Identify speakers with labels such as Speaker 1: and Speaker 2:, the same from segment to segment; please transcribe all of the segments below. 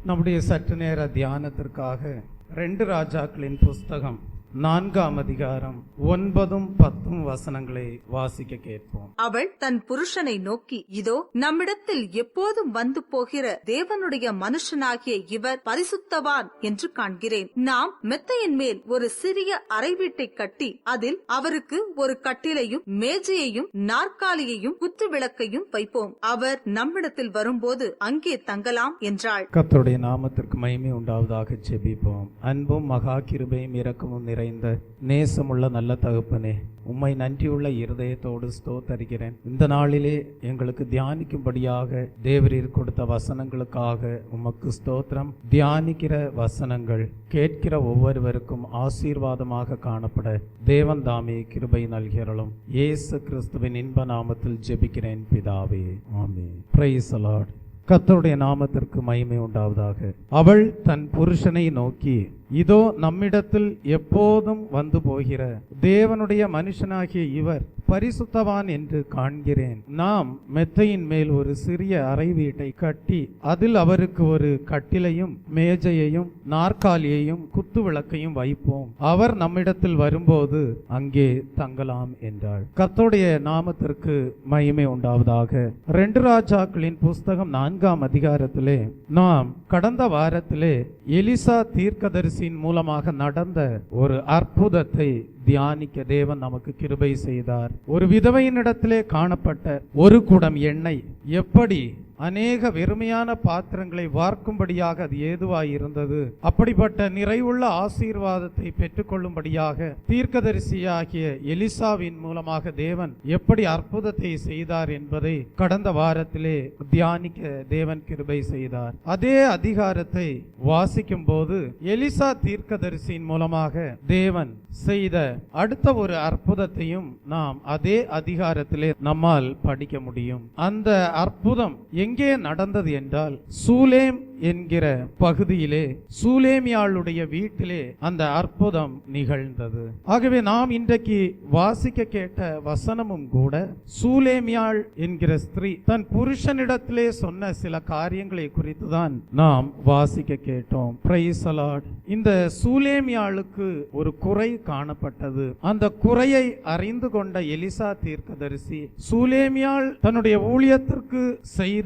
Speaker 1: நம்முடைய சற்று நேர தியானத்திற்காக 2 ராஜாக்களின் புஸ்தகம் 4ஆம் அதிகாரம் 9, 10 வசனங்களை வாசிக்க கேட்போம்.
Speaker 2: அவள் தன் புருஷனை நோக்கி, இதோ நம்மிடத்தில் எப்போதும் வந்து போகிற தேவனுடைய மனுஷனாகிய இவர் பரிசுத்தவான் என்று காண்கிறேன். நாம் மெத்தையின் மேல் ஒரு சிறிய அறை வீட்டை கட்டி அதில் அவருக்கு ஒரு கட்டிலையும் மேஜையையும் நாற்காலியையும் குத்து விளக்கையும் வைப்போம். அவர் நம்மிடத்தில் வரும்போது அங்கே தங்கலாம் என்றாள்.
Speaker 1: கர்த்தருடைய நாமத்திற்கு மகிமை உண்டாவதாக ஜெபிப்போம். அன்பும் மகா கிருபையும் இரக்கமும் நிறைந்த நேசமுள்ள நல்ல தகப்பனே, உம்மை நன்றியுள்ள இருதயத்தோடு ஸ்தோத்தரிக்கிறேன். இந்த நாளிலே எங்களுக்கு தியானிக்கும்படியாக தேவரீர் கொடுத்த வசனங்களுக்காக உமக்கு ஸ்தோத்திரம். தியானிக்கிற வசனங்கள் கேட்கிற ஒவ்வொருவருக்கும் ஆசீர்வாதமாக காணப்பட தேவன் தாமே கிருபை நல்கிறளும். இயேசு கிறிஸ்துவின் இன்ப நாமத்தில் ஜெபிக்கிறேன் பிதாவே, ஆமென். Praise the Lord. கர்த்தருடைய நாமத்திற்கு மகிமை உண்டாவதாக. அவள் தன் புருஷனை நோக்கி, இதோ நம்மிடத்தில் எப்போதும் வந்து போகிற தேவனுடைய மனுஷனாகிய இவர் பரிசுத்தவான் என்று காண்கிறேன். நாம் மெத்தையின் மேல் ஒரு சிறிய அறை வீட்டை கட்டி அதில் அவருக்கு ஒரு கட்டிலையும் மேஜையையும் நாற்காலியையும் குத்து விளக்கையும் வைப்போம். அவர் நம்மிடத்தில் வரும்போது அங்கே தங்கலாம் என்றாள். கர்த்தருடைய நாமத்திற்கு மகிமை உண்டாவதாக. 2 ராஜாக்களின் புஸ்தகம் 4ஆம் அதிகாரத்திலே நாம் கடந்த வாரத்திலே எலிசா தீர்க்கதரிசியின் மூலமாக நடந்த ஒரு அற்புதத்தை தியானிக்க தேவன் நமக்கு கிருபை செய்தார். ஒரு விதவையினிடத்திலே காணப்பட்ட ஒரு குடம் எண்ணெய் எப்படி அநேக வெறுமையான பாத்திரங்களை வார்க்கும்படியாக அது ஏதுவாய் இருந்தது. அப்படிப்பட்ட நிறைவுள்ள ஆசீர்வாதத்தை பெற்றுக்கொள்ளும்படியாக தீர்க்கதரிசியாகிய எலிசாவின் மூலமாக தேவன் எப்படி அற்புதத்தை செய்தார் என்பதை கடந்த வாரத்திலே தியானிக்க தேவன் கிருபை செய்தார். அதே அதிகாரத்தை வாசிக்கும் போது எலிசா தீர்க்கதரிசியின் மூலமாக தேவன் செய்த அடுத்த ஒரு அற்புதத்தையும் நாம் அதே அதிகாரத்திலே நம்மால் படிக்க முடியும். அந்த அற்புதம் எங்கே நடந்தது என்றால், சூலேம் என்கிற பகுதியிலே சூலேமியாளுடைய வீட்டிலே அந்த அற்புதம் நிகழ்ந்தது. ஆகவே நாம் இன்றைக்கு வாசிக்க கேட்ட வசனமும் கூட சூலேமியாள் என்கிற ஸ்திரீ தன் புருஷனிடத்திலே சொன்ன சில காரியங்களை குறித்து தான் நாம் வாசிக்க கேட்டோம். Praise the Lord. இந்த சூலேமியாளுக்கு ஒரு குறை காணப்பட்டது. அந்த குறையை அறிந்து கொண்ட எலிசா தீர்க்கதரிசி சூலேமியாள் தன்னுடைய ஊழியத்திற்கு செய்த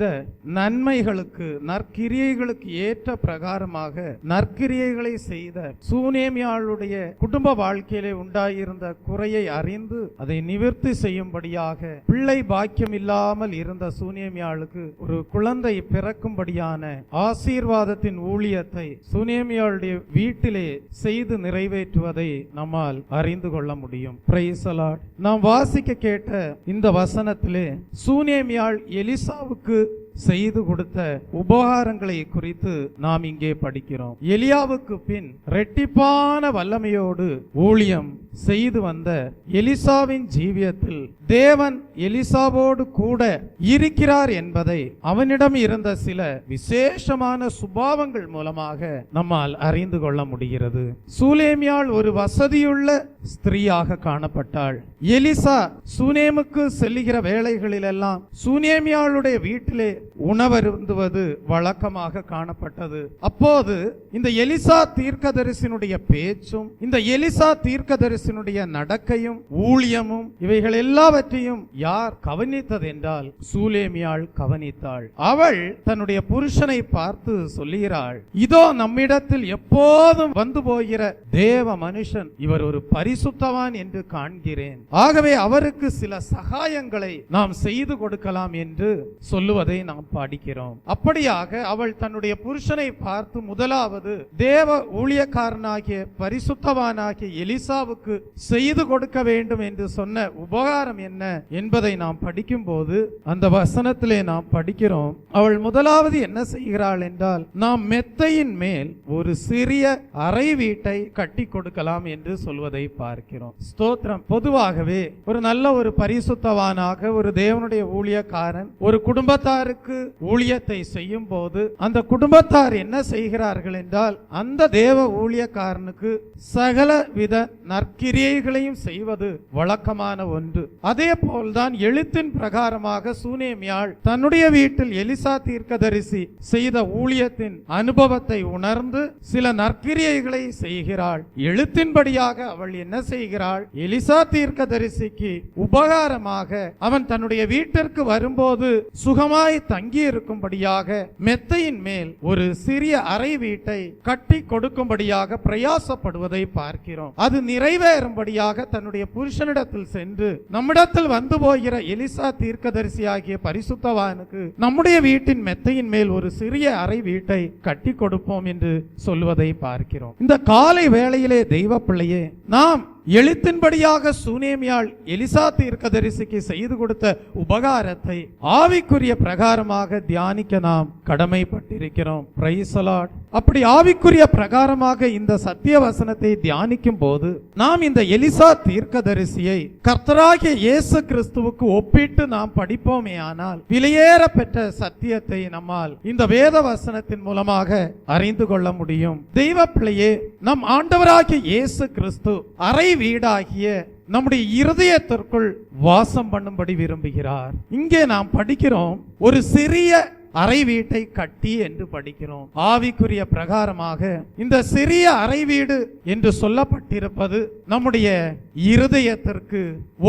Speaker 1: நன்மைகளுக்கு நற்கிரியைகளுக்கு ஏற்ற பிரகாரமாக நற்கிரியைகளை செய்த சூலேமியாளுடைய குடும்ப வாழ்க்கையிலே உண்டாயிருந்த குறையை அறிந்து அதை நிவர்த்தி செய்யும்படியாக பிள்ளை பாக்கியம் இல்லாமல் இருந்த சூலேமியாளுக்கு ஒரு குழந்தை பிறக்கும்படியான ஆசீர்வாதத்தின் ஊழியத்தை சூலேமியாளுடைய வீட்டிலே செய்து நிறைவேற்றுவதை நம்மால் அறிந்து கொள்ள முடியும். Praise the Lord. நாம் வாசிக்க கேட்ட இந்த வசனத்திலே சூலேமியாள் எலிசாவுக்கு செய்து கொடுத்த உபகாரங்களை குறித்து நாம் இங்கே படிக்கிறோம். எலியாவுக்கு பின் இரட்டிப்பான வல்லமையோடு ஊழியம் செய்து வந்த எலிசாவின் ஜீவியத்தில் தேவன் எலிசாவோடு கூட இருக்கிறார் என்பதை அவனிடம் இருந்த சில விசேஷமான சுபாவங்கள் மூலமாக நம்மால் அறிந்து கொள்ள முடிகிறது. சூலேமியாள் ஒரு வசதியுள்ள ஸ்திரீயாக காணப்பட்டாள். எலிசா சூனேமுக்கு செல்லுகிற வேளைகளிலெல்லாம் சூனேமியாளுடைய வீட்டிலே உணவருந்துவது வழக்கமாக காணப்பட்டது. அப்போது இந்த எலிசா தீர்க்கதரிசியினுடைய பேச்சும் இந்த எலிசா தீர்க்கதரிசியினுடைய நடக்கையும் ஊழியமும் இவைகள் எல்லாவற்றையும் யார் கவனித்தது என்றால் சூலேமியாள் கவனித்தாள். அவள் தன்னுடைய புருஷனை பார்த்து சொல்லுகிறாள், இதோ நம்மிடத்தில் எப்போதும் வந்து போகிற தேவ மனுஷன் இவர் ஒரு பரிசுத்தவான் என்று காண்கிறேன். ஆகவே அவருக்கு சில சகாயங்களை நாம் செய்து கொடுக்கலாம் என்று சொல்லுவதை நாம் படிக்கிறோம். அப்படியாக அவள் தன்னுடைய புருஷனை பார்த்து முதலாவது தேவ ஊழியக்காரனாகிய பரிசுத்தவானாகிய எலிசாவுக்கு செய்து கொடுக்க வேண்டும் என்று சொன்ன உபகாரம் என்ன என்பதை நாம் படிக்கும் போது அந்த வசனத்திலே நாம் படிக்கிறோம். அவள் முதலாவது என்ன செய்கிறாள் என்றால், நாம் மெத்தையின் மேல் ஒரு சிறிய அறை வீட்டை கட்டி கொடுக்கலாம் என்று சொல்வதை பார்க்கிறோம். ஸ்தோத்திரம். பொதுவாகவே ஒரு நல்ல ஒரு பரிசுத்தவானாக ஒரு தேவனுடைய ஊழியக்காரன் ஒரு குடும்பத்தாருக்கு எலிசாவுக்கு ஊழியத்தை செய்யும் போது அந்த குடும்பத்தார் என்ன செய்கிறார்கள் என்றால், அந்த தேவ ஊழியக்காரனுக்கு சகல வித நற்கிரியைகளையும் செய்வது வழக்கமான ஒன்று. அதே போல்தான் எழுத்தின் பிரகாரமாக சூனேமியாள் தன்னுடைய வீட்டில் எலிசா தீர்க்கதரிசி செய்த ஊழியத்தின் அனுபவத்தை உணர்ந்து சில நற்கிரியைகளை செய்கிறாள். எழுத்தின்படியாக அவள் என்ன செய்கிறாள்? எலிசா தீர்க்கதரிசிக்கு உபகாரமாக அவன் தன்னுடைய வீட்டிற்கு வரும்போது சுகமாய் தங்கி இருக்கும்படியாக மெத்தையின் மேல் ஒரு சிறிய அறை வீட்டை கட்டி கொடுக்கும்படியாக பிரயாசப்படுவதை பார்க்கிறோம். அது நிறைவேறும்படியாக தன்னுடைய புருஷனிடத்தில் சென்று, நம்மிடத்தில் வந்து போகிற எலிசா தீர்க்கதரிசி ஆகிய பரிசுத்தவானுக்கு நம்முடைய வீட்டின் மெத்தையின் மேல் ஒரு சிறிய அறை வீட்டை கட்டி கொடுப்போம் என்று சொல்வதை பார்க்கிறோம். இந்த காலை வேளையிலே தெய்வ பிள்ளையே, நாம் எழுத்தின்படியாக சூனேமியாள் எலிசா தீர்க்கதரிசிக்கு செய்து கொடுத்த உபகாரத்தை ஆவிக்குரிய பிரகாரமாக தியானிக்க நாம் கடமைப்பட்டிருக்கிறோம். Praise the Lord. அப்படி ஆவிக்குரிய பிரகாரமாக இந்த சத்திய வசனத்தை தியானிக்கும் போது நாம் இந்த எலிசா தீர்க்கதரிசியை கர்த்தராகிய இயேசு கிறிஸ்துவுக்கு ஒப்பிட்டு நாம் படிப்போமே ஆனால் விலையேற பெற்ற சத்தியத்தை நம்மால் இந்த வேத வசனத்தின் மூலமாக அறிந்து கொள்ள முடியும். தெய்வ பிள்ளையே, நம் ஆண்டவராகிய இயேசு கிறிஸ்து அறை வீடாகிய நம்முடைய இருதயத்திற்குள் வாசம் பண்ணும்படி விரும்புகிறார். இங்கே நாம் படிக்கிறோம், ஒரு சிறிய அறை வீட்டை கட்டி என்று படிக்கிறோம். ஆவிக்குரிய பிரகாரமாக இந்த சிறிய அறை வீடு என்று சொல்லப்பட்டிருப்பது நம்முடைய இருதயத்திற்கு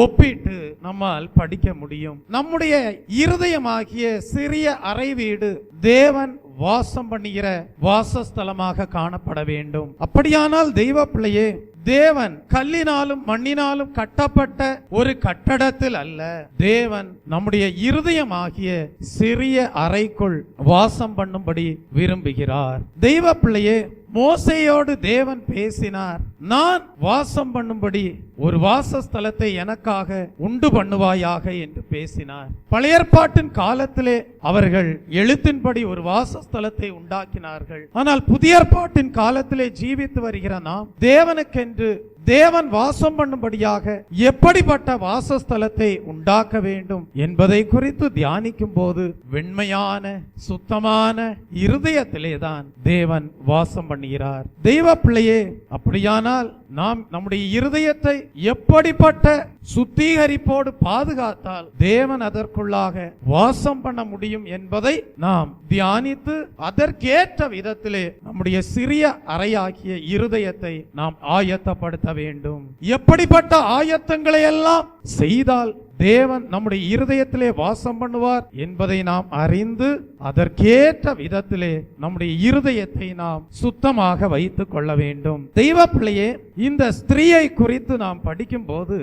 Speaker 1: ஒப்பிட்டு நம்மால் படிக்க முடியும். நம்முடைய இருதயமாகிய சிறிய அறை வீடு தேவன் வாசம் பண்ணுகிற வாசஸ்தலமாக காணப்பட வேண்டும். அப்படியானால் தெய்வ பிள்ளையே, தேவன் கல்லினாலும் மண்ணினாலும் கட்டப்பட்ட ஒரு கட்டடத்தில் அல்ல, தேவன் நம்முடைய இருதயமாகிய சிறிய அறைக்குள் வாசம் பண்ணும்படி விரும்புகிறார். தெய்வ பிள்ளையே, மோசேயோடு தேவன் பேசினார், நான் வாசம் பண்ணும்படி ஒரு வாசஸ்தலத்தை எனக்காக உண்டு பண்ணுவாயாக என்று பேசினார். பழைய ஏற்பாட்டின் காலத்திலே அவர்கள் எழுத்தின்படி ஒரு வாசஸ்தலத்தை உண்டாக்கினார்கள். ஆனால் புதிய ஏற்பாட்டின் காலத்திலே ஜீவித்து வருகிற நாம் தேவனுக்கென்று தேவன் வாசம் பண்ணும்படியாக எப்படிப்பட்ட வாசஸ்தலத்தை உண்டாக்க வேண்டும் என்பதை குறித்து தியானிக்கும் போது வெண்மையான சுத்தமான இருதயத்திலே தான் தேவன் வாசம் பண்ணுகிறார். தெய்வ பிள்ளையே, அப்படியானால் நாம் நம்முடைய இருதயத்தை எப்படிப்பட்ட சுத்திகரிப்போடு பாதுகாத்தால் தேவன் அதற்குள்ளாக வாசம் பண்ண முடியும் என்பதை நாம் தியானித்து அதற்கேற்ற விதத்திலே நம்முடைய சிறிய அறையாகிய இருதயத்தை நாம் ஆயத்தப்படுத்த வேண்டும். எப்படிப்பட்ட ஆயத்தங்களை எல்லாம் செய்தால் தேவன் நம்முடைய இருதயத்திலே வாசம் பண்ணுவார் என்பதை நாம் அறிந்து அதற்கேற்ற விதத்திலே நம்முடைய இருதயத்தை நாம் சுத்தமாக வைத்துக் கொள்ள வேண்டும். தெய்வ பிள்ளையே, இந்த ஸ்திரீயை குறித்து நாம் படிக்கும் போது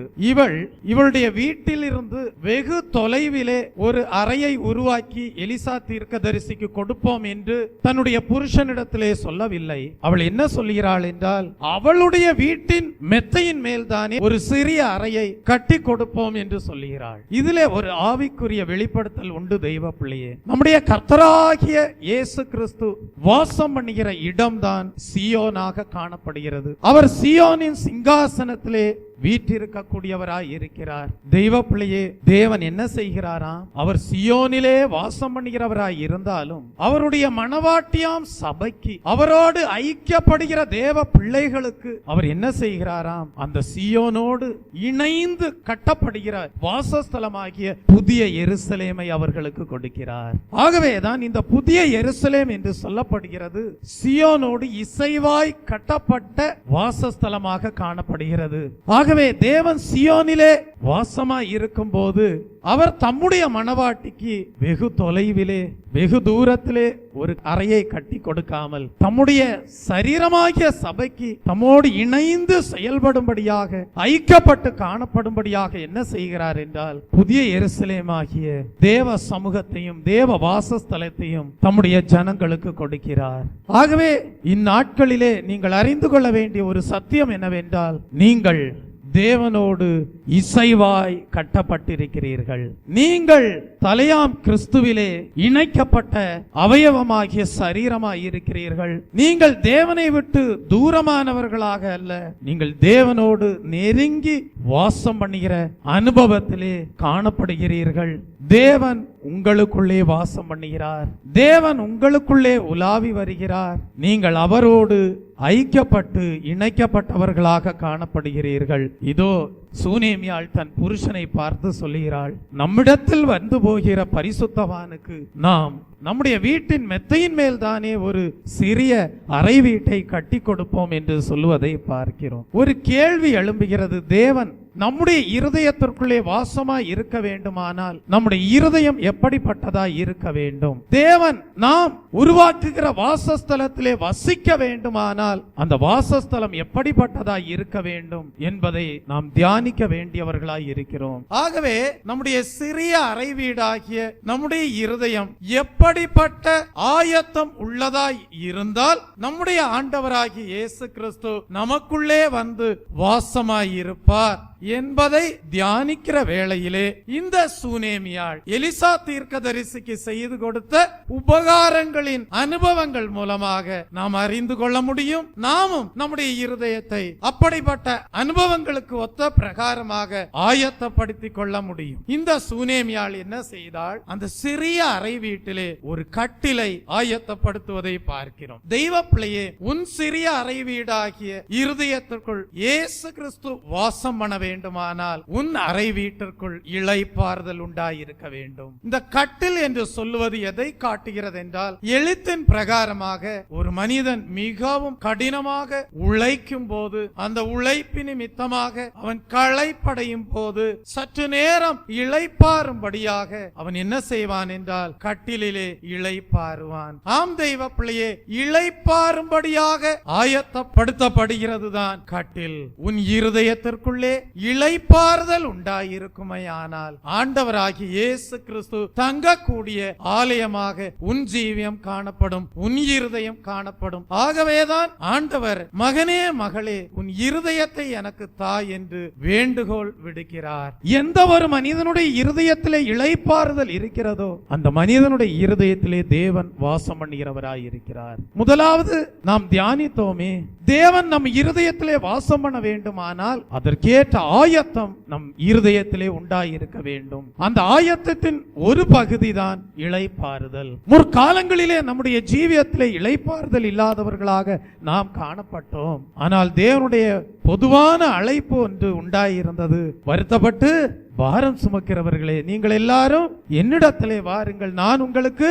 Speaker 1: இவளுடைய வீட்டில் இருந்து வெகு தொலைவிலே ஒரு அறையை உருவாக்கி எலிசா தீர்க்கதரிசிக்கு கொடுப்போம் என்று தன்னுடைய புருஷனிடத்திலே சொல்லவில்லை. அவள் என்ன சொல்கிறாள் என்றால், அவளுடைய வீட்டின் மெத்தையின் மேல்தானே ஒரு சிறிய அறையை கட்டி கொடுப்போம் என்று சொல்கிறாள். இதிலே ஒரு ஆவிக்குரிய வெளிப்படுத்தல் உண்டு. தெய்வ பிள்ளையே, நம்முடைய கர்த்தராகிய இயேசு கிறிஸ்து வாசம் பண்ணுகிற இடம்தான் சீயோனாக காணப்படுகிறது. அவர் சீயோனின் சிங்காசனத்திலே வீற்றிருக்கக்கூடியவராய் இருக்கிறார். தெய்வ பிள்ளையே, தேவன் என்ன செய்கிறாராம்? அவர் சியோனிலே வாசம் பண்ணுகிறவராய் இருந்தாலும் அவருடைய மனவாட்டியாம் சபைக்கு, அவரோடு ஐக்கியப்படுகிற தேவ பிள்ளைகளுக்கு அவர் என்ன செய்கிறாராம்? அந்த சியோனோடு இணைந்து கட்டப்படுகிற வாசஸ்தலமாகிய புதிய எருசலேமை அவர்களுக்கு கொடுக்கிறார். ஆகவேதான் இந்த புதிய எருசலேம் என்று சொல்லப்படுகிறது சியோனோடு இசைவாய் கட்டப்பட்ட வாசஸ்தலமாக காணப்படுகிறது. ஆகவே தேவன் சியோனிலே வாசமாய் இருக்கும் போது அவர் தம்முடைய மனவாட்டிக்கு வெகு தொலைவிலே வெகு தூரத்திலே ஒரு அறையை கட்டி கொடுக்காமல் தம்முடைய சரீரமாகிய சபைக்கு தம்மோடு இணைந்து செயல்படும்படியாக ஐக்கியப்பட்டு காணப்படும்படியாக என்ன செய்கிறார் என்றால் புதிய எருசலேமாகிய தேவ சமூகத்தையும் தேவ வாசஸ்தலத்தையும் தம்முடைய ஜனங்களுக்கு கொடுக்கிறார். ஆகவே இந்நாட்களிலே நீங்கள் அறிந்து கொள்ள வேண்டிய ஒரு சத்தியம் என்னவென்றால், நீங்கள் தேவனோடு இசைவாய் கட்டப்பட்டிருக்கிறீர்கள். நீங்கள் தலையாம் கிறிஸ்துவிலே இணைக்கப்பட்ட அவயவமாகிய சரீரமாய் இருக்கிறீர்கள். நீங்கள் தேவனை விட்டு தூரமானவர்களாக அல்ல, நீங்கள் தேவனோடு நெருங்கி வாசம் பண்ணுகிற அனுபவத்திலே காணப்படுகிறீர்கள். தேவன் உங்களுக்குள்ளே வாசம் பண்ணுகிறார். தேவன் உங்களுக்குள்ளே உலாவி வருகிறார். நீங்கள் அவரோடு ஐக்கியப்பட்டு இணைக்கப்பட்டவர்களாக காணப்படுகிறீர்கள். இதோ சூனேமியாள் தன் புருஷனை பார்த்து சொல்லுகிறாள், நம்மிடத்தில் வந்து போகிற பரிசுத்தவானுக்கு நாம் நம்முடைய வீட்டின் மெத்தையின் மேல் தானே ஒரு சிறிய அறை வீட்டை கட்டி கொடுப்போம் என்று சொல்லுவதை பார்க்கிறோம். ஒரு கேள்வி எழும்புகிறது. தேவன் நம்முடைய இருதயத்திற்குள்ளே வாசமாய் இருக்க வேண்டுமானால் நம்முடைய இருதயம் எப்படிப்பட்டதாய் இருக்க வேண்டும்? தேவன் நாம் உருவாக்குகிற வாசஸ்தலத்திலே வசிக்க வேண்டுமானால் அந்த வாசஸ்தலம் எப்படிப்பட்டதாய் இருக்க வேண்டும் என்பதை நாம் தியானிக்க வேண்டியவர்களாய் இருக்கிறோம். ஆகவே நம்முடைய சிறிய அறை வீடாகிய நம்முடைய இருதயம் எப்படிப்பட்ட ஆயத்தம் உள்ளதாய் இருந்தால் நம்முடைய ஆண்டவராகிய இயேசு கிறிஸ்து நமக்குள்ளே வந்து வாசமாய் இருப்பார் என்பதை தியானிக்கிற வேளையிலே இந்த சூனேமியாள் எலிசா தீர்க்கதரிசிக்கு செய்து கொடுத்த உபகாரங்களின் அனுபவங்கள் மூலமாக நாம் அறிந்து கொள்ள முடியும். நாமும் நம்முடைய இருதயத்தை அப்படிப்பட்ட அனுபவங்களுக்கு ஒத்த பிரகாரமாக ஆயத்தப்படுத்திக் கொள்ள முடியும். இந்த சூனேமியாள் என்ன செய்தாள்? அந்த சிறிய அறை வீட்டிலே ஒரு கட்டிலை ஆயத்தப்படுத்துவதை பார்க்கிறோம். தெய்வ பிள்ளையே, உன் சிறிய அறை வீடாகிய இருதயத்திற்குள் இயேசு கிறிஸ்து வாசம் பண்ண வேண்டுமானால் உன் அறை வீட்டிற்குள் இளைப்பாறுதல் உண்டாயிருக்க வேண்டும். இந்த கட்டில் என்று சொல்லுவது எதை காட்டுகிறது என்றால், எழுத்தின் பிரகாரமாக ஒரு மனிதன் மிகவும் கடினமாக உழைக்கும் போது, அந்த உழைப்பின் நிமித்தமாக அவன் களைப்படையும் போது சற்று நேரம் இளைப்பாறும்படியாக அவன் என்ன செய்வான் என்றால் கட்டிலே இளைப்பாறுவான். ஆம் தெய்வ பிள்ளையே, இளைப்பாறும்படியாக ஆயத்தப்படுத்தப்படுகிறது தான் கட்டில். உன் இருதயத்திற்குள்ளே இளைப்பாறுதல் உண்டாயிருக்குமையானால் ஆண்டவராகிய இயேசு கிறிஸ்து தங்கக்கூடிய ஆலயமாக உன் ஜீவியம் காணப்படும், உன் இருதயம் காணப்படும். ஆகவேதான் ஆண்டவர், மகனே மகளே, உன் இருதயத்தை எனக்கு தா என்று வேண்டுகோள் விடுக்கிறார். எந்த ஒரு மனிதனுடைய இருதயத்திலே இளைப்பாறுதல் இருக்கிறதோ அந்த மனிதனுடைய இருதயத்திலே தேவன் வாசம் பண்ணுகிறவராய் இருக்கிறார். முதலாவது நாம் தியானித்தோமே, தேவன் நம் இருதயத்திலே வாசம் பண்ண வேண்டுமானால் அதற்கேற்ற ஆயத்தம் நம் இருதயத்திலே உண்டாயிருக்க வேண்டும். அந்த ஆயத்தத்தின் ஒரு பகுதி தான் இளைப்பாறுதல். முற்காலங்களிலே நம்முடைய ஜீவியத்திலே இளைப்பாறுதல் இல்லாதவர்களாக நாம் காணப்பட்டோம். ஆனால் தேவனுடைய பொதுவான அழைப்பு ஒன்று உண்டாயிருந்தது. வருத்தப்பட்டு பாரம் சுமக்கிறவர்களே, நீங்கள் எல்லாரும் என்னிடத்திலே வாருங்கள், நான் உங்களுக்கு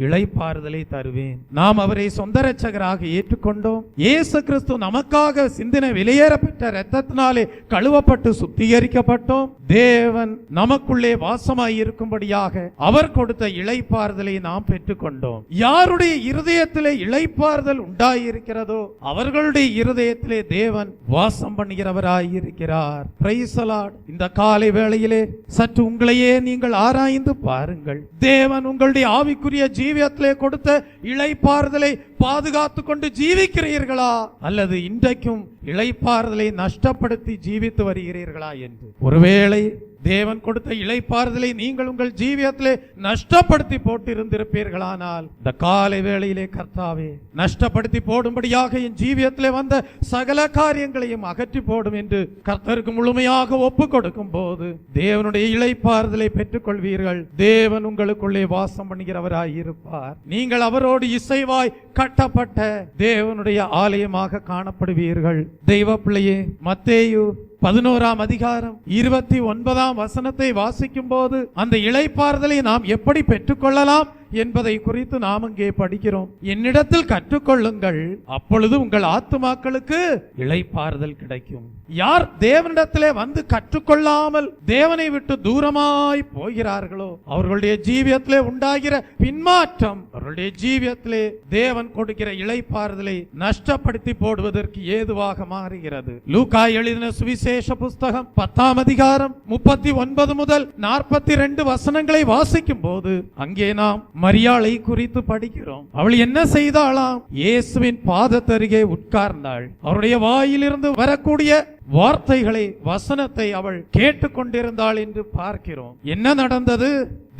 Speaker 1: இளைப்பாறுதலை தருவேன். நாம் அவரை சொந்த இரட்சகராக ஏற்றுக்கொண்டோம். இயேசு கிறிஸ்து நமக்காக சிந்தின விலையேறப்பட்ட இரத்தத்தினாலே கழுவப்பட்டு சுத்திகரிக்கப்பட்டோம். தேவன் நமக்குள்ளே வாசமாய் இருக்கும்படியாக அவர் கொடுத்த இளைப்பாறுதலை நாம் பெற்றுக்கொண்டோம். யாருடைய இருதயத்திலே இளைப்பாறுதல் உண்டாயிருக்கிறதோ அவர்களுடைய இருதயத்திலே தேவன் வாசம் பண்ணுகிறவராய் இருக்கிறார். Praise the Lord. இந்த காலை வேளையிலே சற்று உங்களையே நீங்கள் ஆராய்ந்து பாருங்கள். தேவன் உங்களுடைய ஆவிக்குரிய ஜீவியத்திலே கொடுத்த இளைப்பாறுதலை பாதுகாத்துக் கொண்டு ஜீவிக்கிறீர்களா, அல்லது இன்றைக்கும் இளைப்பாறுதலை நஷ்டப்படுத்தி ஜீவித்து வருகிறீர்களா என்று. ஒருவேளை தேவன் கொடுத்த இளைப்பாறுதலை நீங்கள் உங்கள் ஜீவியத்திலே நஷ்டப்படுத்தி போட்டு இருந்திருப்பீர்களானால் இந்த காலை வேளையிலே கர்த்தாவே, நஷ்டப்படுத்தி போடும்படியாக என் ஜீவியத்திலே வந்த சகல காரியங்களையும் அகற்றி போடும் என்று கர்த்தருக்கு முழுமையாக ஒப்பு கொடுக்கும் போது தேவனுடைய இளைப்பாறுதலை பெற்றுக் கொள்வீர்கள். தேவன் உங்களுக்குள்ளே வாசம் பண்ணுகிறவராய் இருப்பார். நீங்கள் அவரோடு இசைவாய் கட்டப்பட்ட தேவனுடைய ஆலயமாக காணப்படுவீர்கள். தெய்வ பிள்ளையே, மத்தேயு 11ஆம் அதிகாரம் 29ஆம் வசனத்தை வாசிக்கும் போது அந்த இளைப்பாறுதலை நாம் எப்படி பெற்றுக்கொள்ளலாம் என்பதை குறித்து நாம் இங்கே படிக்கிறோம். என்னிடத்தில் கற்றுக்கொள்ளுங்கள், அப்பொழுது உங்கள் ஆத்துமாக்களுக்கு இளைப்பாறுதல் கிடைக்கும். யார் தேவனிடத்திலே வந்து கற்றுக்கொள்ளாமல் தேவனை விட்டு தூரமாய் போகிறார்களோ அவர்களுடைய ஜீவியத்திலே உண்டாகிற பின்மாற்றம் அவர்களுடைய ஜீவியத்திலே தேவன் கொடுக்கிற இளைப்பாறுதலை நஷ்டப்படுத்தி போடுவதற்கு ஏதுவாக மாறுகிறது. லூக்கா எழுதின சுவிசேஷ புஸ்தகம் 10ஆம் அதிகாரம் 39 முதல் 42 வசனங்களை வாசிக்கும் போது அங்கே நாம் மரியாளை குறித்து படிக்கிறோம். அவள் என்ன செய்தாளாம்? இயேசுவின் பாதத்தருகே உட்கார்ந்தாள். அவருடைய வாயிலிருந்து வரக்கூடிய வார்த்தைகளை, வசனத்தை அவள் கேட்டுக்கொண்டிருந்தாள் என்று பார்க்கிறோம். என்ன நடந்தது?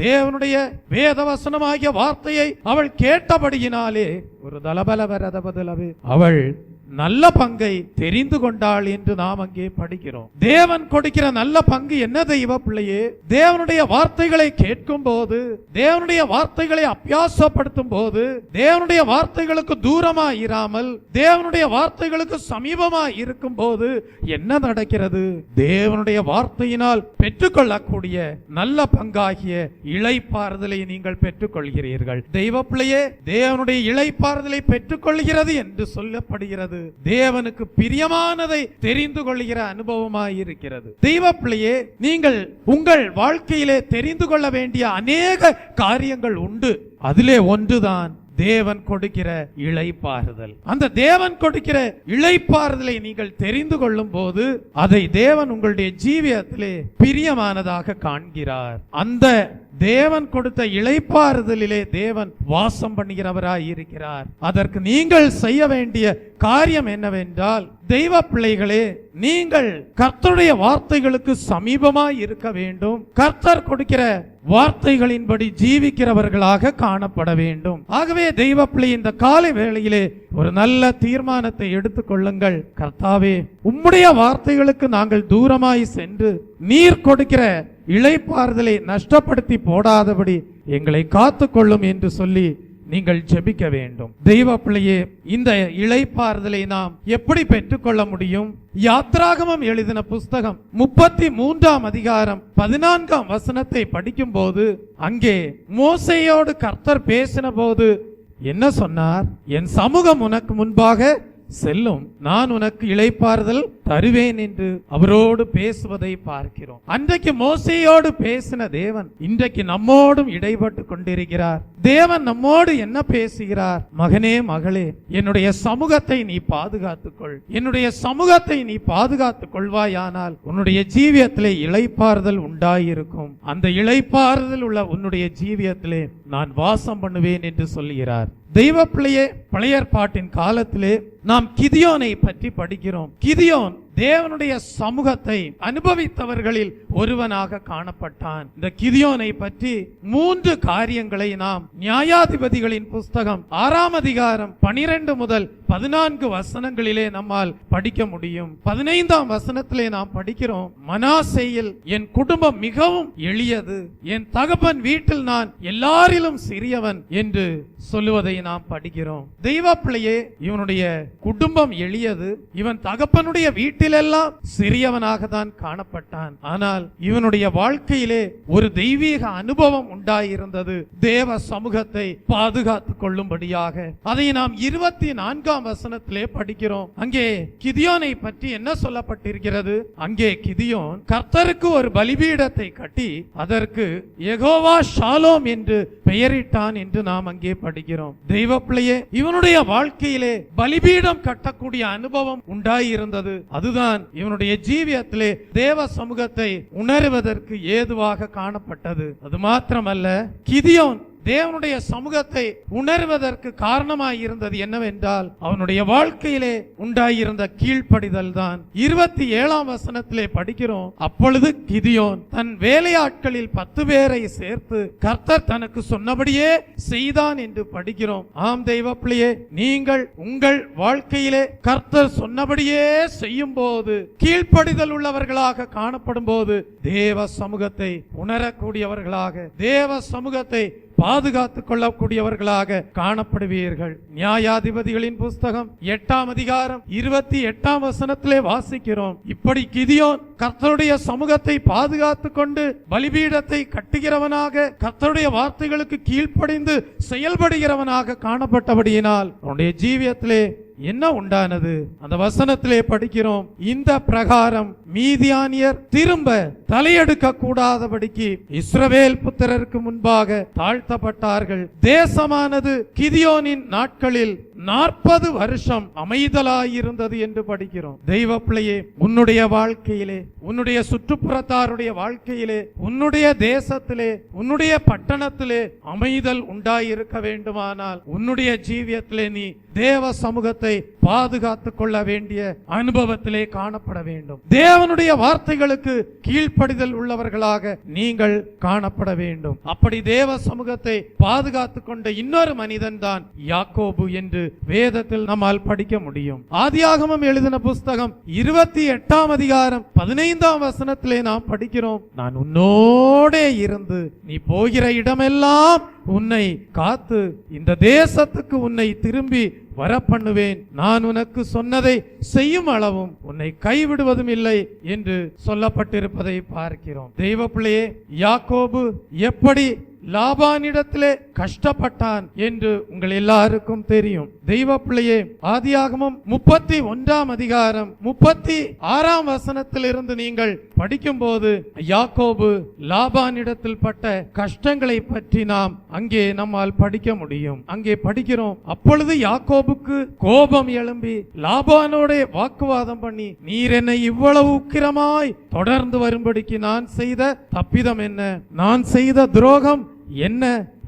Speaker 1: தேவனுடைய வேத வசனமாகிய வார்த்தையை அவள் கேட்டபடியினாலே ஒரு தலபல வரதபதலவே அவள் நல்ல பங்கை தெரிந்து கொண்டாள் என்று நாம் அங்கே படிக்கிறோம். தேவன் கொடுக்கிற நல்ல பங்கு என்ன தெய்வ பிள்ளையே? தேவனுடைய வார்த்தைகளை கேட்கும் போது, தேவனுடைய வார்த்தைகளை அபியாசப்படுத்தும் போது, தேவனுடைய வார்த்தைகளுக்கு தூரமா இராமல் தேவனுடைய வார்த்தைகளுக்கு சமீபமா இருக்கும் போது என்ன நடக்கிறது? தேவனுடைய வார்த்தையினால் பெற்றுக்கொள்ளக்கூடிய நல்ல பங்காகிய இளைப்பாறுதலை நீங்கள் பெற்றுக்கொள்கிறீர்கள். தெய்வ பிள்ளையே, தேவனுடைய இளைப்பாறுதலை பெற்றுக்கொள்கிறது என்று சொல்லப்படுகிறது தேவனுக்கு பிரியமானதை தெரிந்து கொள்கிற அனுபவமாய் இருக்கிறது. தெய்வ பிள்ளையே, நீங்கள் உங்கள் வாழ்க்கையிலே தெரிந்து கொள்ள வேண்டிய அநேக காரியங்கள் உண்டு. அதிலே ஒன்றுதான் தேவன் கொடுக்கிற இளைப்பாறுதல். அந்த தேவன் கொடுக்கிற இளைப்பாறுதலை நீங்கள் தெரிந்து கொள்ளும் போது அதை தேவன் உங்களுடைய ஜீவியத்திலே பிரியமானதாக காண்கிறார். அந்த தேவன் கொடுத்த இளைப்பாறுதலிலே தேவன் வாசம் பண்ணுகிறவராய் இருக்கிறார். அதற்கு நீங்கள் செய்ய வேண்டிய காரியம் என்னவென்றால், தெய்வ பிள்ளைகளே, நீங்கள் கர்த்தருடைய வார்த்தைகளுக்கு சமீபமாய் இருக்க வேண்டும். கர்த்தர் கொடுக்கிற வார்த்தைகளின்படி ஜீவிக்கிறவர்களாக காணப்பட வேண்டும். ஆகவே தெய்வ பிள்ளை, இந்த காலை வேளையிலே ஒரு நல்ல தீர்மானத்தை எடுத்துக் கொள்ளுங்கள். கர்த்தாவே, உம்முடைய வார்த்தைகளுக்கு நாங்கள் தூரமாய் சென்று நீர் கொடுக்கிற இளைப்பாறுதலை நஷ்டப்படுத்தி போடாதபடி எங்களை காத்துக்கொள்ளும் என்று சொல்லி நீங்கள் ஜெபிக்க வேண்டும். தெய்வ பிள்ளையே, இந்த இளைப்பாறுதலை நாம் எப்படி பெற்றுக்கொள்ள முடியும்? யாத்ராகமம் எழுதின புஸ்தகம் 33ஆம் அதிகாரம் 14ஆம் வசனத்தை படிக்கும் போது அங்கே மோசேயோடு கர்த்தர் பேசின போது என்ன சொன்னார்? என் சமூகம் உனக்கு முன்பாக செல்லும், நான் உனக்கு இளைப்பாறுதல் தருவேன் என்று அவரோடு பேசுவதை பார்க்கிறோம். அன்றைக்கு மோசேயோடு பேசின தேவன் இன்றைக்கு நம்மோடும் இடைப்பட்டு கொண்டிருக்கிறார். தேவன் நம்மோடு என்ன பேசுகிறார்? மகனே, மகளே, என்னுடைய சமூகத்தை நீ பாதுகாத்துக்கொள். என்னுடைய சமூகத்தை நீ பாதுகாத்துக் கொள்வாயானால் உன்னுடைய ஜீவியத்திலே இளைப்பாறுதல் உண்டாயிருக்கும். அந்த இளைப்பாறுதல் உள்ள உன்னுடைய ஜீவியத்திலே நான் வாசம் பண்ணுவேன் என்று சொல்லுகிறார். தெய்வ பிள்ளையே, பழைய ஏற்பாட்டின் காலத்திலே நாம் கிதியோனை பற்றி படிக்கிறோம். கிதியோன் தேவனுடைய சமூகத்தை அனுபவித்தவர்களில் ஒருவனாக காணப்பட்டான். இந்த கிதியோனை பற்றி 3 காரியங்களை நாம் நியாயாதிபதிகளின் புஸ்தகம் 6ஆம் அதிகாரம் 12 முதல் 14 வசனங்களிலே நம்மால் படிக்க முடியும். 15ஆம் வசனத்திலே நாம் படிக்கிறோம், மனாசேயில் என் குடும்பம் மிகவும் எளியது, என் தகப்பன் வீட்டில் நான் எல்லாரிலும் சிறியவன் என்று சொல்லுவதை நாம் படிக்கிறோம். தெய்வ பிள்ளையே, இவனுடைய குடும்பம் எளியது, இவன் தகப்பனுடைய வீட்டிலெல்லாம் சிறியவனாக தான் காணப்பட்டான். ஆனால் இவனுடைய வாழ்க்கையிலே ஒரு தெய்வீக அனுபவம் உண்டாயிருந்தது, தேவ சமூகத்தை பாதுகாத்துக் கொள்ளும்படியாக. அதை நாம் 24ஆம் வசனத்திலே படிக்கிறோம். அங்கே கிதியோனை பற்றி என்ன சொல்லப்பட்டிருக்கிறது? அங்கே கிதியோன் கர்த்தருக்கு ஒரு பலிபீடத்தை கட்டி அதற்கு யெகோவா ஷாலோம் என்று பெயரிட்டான் என்று நாம் அங்கே படிக்கிறோம். தெய்வ பிள்ளையே, இவனுடைய வாழ்க்கையிலே பலிபீடம் கட்டக்கூடிய அனுபவம் உண்டாயிருந்தது. அதுதான் இவனுடைய ஜீவியத்திலே தேவ சமூகத்தை உணர்வதற்கு ஏதுவாக காணப்பட்டது. அது மாத்திரமல்ல, கிதியோன் தேவனுடைய சமூகத்தை உணர்வதற்கு காரணமாய் இருந்தது என்னவென்றால் அவனுடைய வாழ்க்கையிலே உண்டாயிருந்த கீழ்ப்படிதல் தான். 27ஆம் வசனத்திலே படிக்கிறோம், அப்பொழுது கிதியோன் தன் வேலையாட்களில் 10 பேரை சேர்த்து கர்த்தர் தனக்கு சொன்னபடியே செய்தான் என்று படிக்கிறோம். ஆம் தெய்வ பிள்ளையே, நீங்கள் உங்கள் வாழ்க்கையிலே கர்த்தர் சொன்னபடியே செய்யும் போது, கீழ்ப்படிதல் உள்ளவர்களாக காணப்படும் போது, தேவ சமூகத்தை உணரக்கூடியவர்களாக, தேவ சமூகத்தை பாதுகாத்துக் கொள்ளக்கூடியவர்களாக காணப்படுவீர்கள். நியாயாதிபதிகளின் புஸ்தகம் 8ஆம் அதிகாரம் 28ஆம் வசனத்திலே வாசிக்கிறோம், இப்படி கிதியோன் கர்த்தருடைய சமூகத்தை பாதுகாத்துக் கொண்டு பலிபீடத்தை கட்டுகிறவனாக, கர்த்தருடைய வார்த்தைகளுக்கு கீழ்ப்படிந்து செயல்படுகிறவனாக காணப்பட்டபடியினால் அவனுடைய ஜீவியத்திலே என்ன உண்டானது? அந்த வசனத்திலே படிக்கிறோம், இந்த பிரகாரம் மீதியானியர் திரும்ப தலையெடுக்க கூடாதபடிக்கு இஸ்ரவேல் புத்திரருக்கு முன்பாக தாழ்த்தப்பட்டார்கள். தேசமானது கிதியோனின் நாட்களில் 40 வருஷம் அமைதலாயிருந்தது என்று படிக்கிறோம். தெய்வ பிள்ளையே, உன்னுடைய வாழ்க்கையிலே, உன்னுடைய சுற்றுப்புறத்தாருடைய வாழ்க்கையிலே, உன்னுடைய தேசத்திலே, உன்னுடைய பட்டணத்திலே அமைதல் உண்டாயிருக்க வேண்டுமானால் உன்னுடைய ஜீவியத்திலே நீ தேவ சமூகத்தை பாதுகாத்துக் கொள்ள வேண்டிய அனுபவத்திலே காணப்பட வேண்டும். தேவனுடைய வார்த்தைகளுக்கு கீழ்ப்படிதல் உள்ளவர்களாக நீங்கள் காணப்பட வேண்டும். அப்படி தேவ சமூகத்தை பாதுகாத்துக் கொண்ட இன்னொரு மனிதன் தான் யாக்கோபு என்று வேதத்தில் நம்மால் படிக்க முடியும். ஆதியாகமம் எழுதின புஸ்தகம் 28ஆம் அதிகாரம் 15ஆம் வசனத்திலே நாம் படிக்கிறோம், நான் உன்னோடே இருந்து நீ போகிற இடமெல்லாம் உன்னை காத்து இந்த தேசத்துக்கு உன்னை திரும்பி வர பண்ணுவேன், நான் உனக்கு சொன்னதை செய்யும் அளவும் உன்னை கைவிடுவதும் இல்லை என்று சொல்லப்பட்டிருப்பதை பார்க்கிறோம். தெய்வ பிள்ளையே, யாக்கோபு எப்படி லாபானிடத்திலே கஷ்டப்பட்டான் என்று உங்கள் எல்லாருக்கும் தெரியும். தெய்வ பிள்ளையே, ஆதியாகமம் 31ஆம் அதிகாரம் 36ஆம் வசனத்திலிருந்து நீங்கள் படிக்கும் போது யாக்கோபு லாபானிடத்தில் பட்ட கஷ்டங்களை பற்றி நாம் அங்கே நம்மால் படிக்க முடியும். அங்கே படிக்கிறோம், அப்பொழுது யாக்கோபுக்கு கோபம் எழும்பி லாபானோட வாக்குவாதம் பண்ணி, நீர் என்னை இவ்வளவு உக்கிரமாய் தொடர்ந்து வரும்படிக்கு நான் செய்த தப்பிதம் என்ன, நான் செய்த துரோகம் என்ன,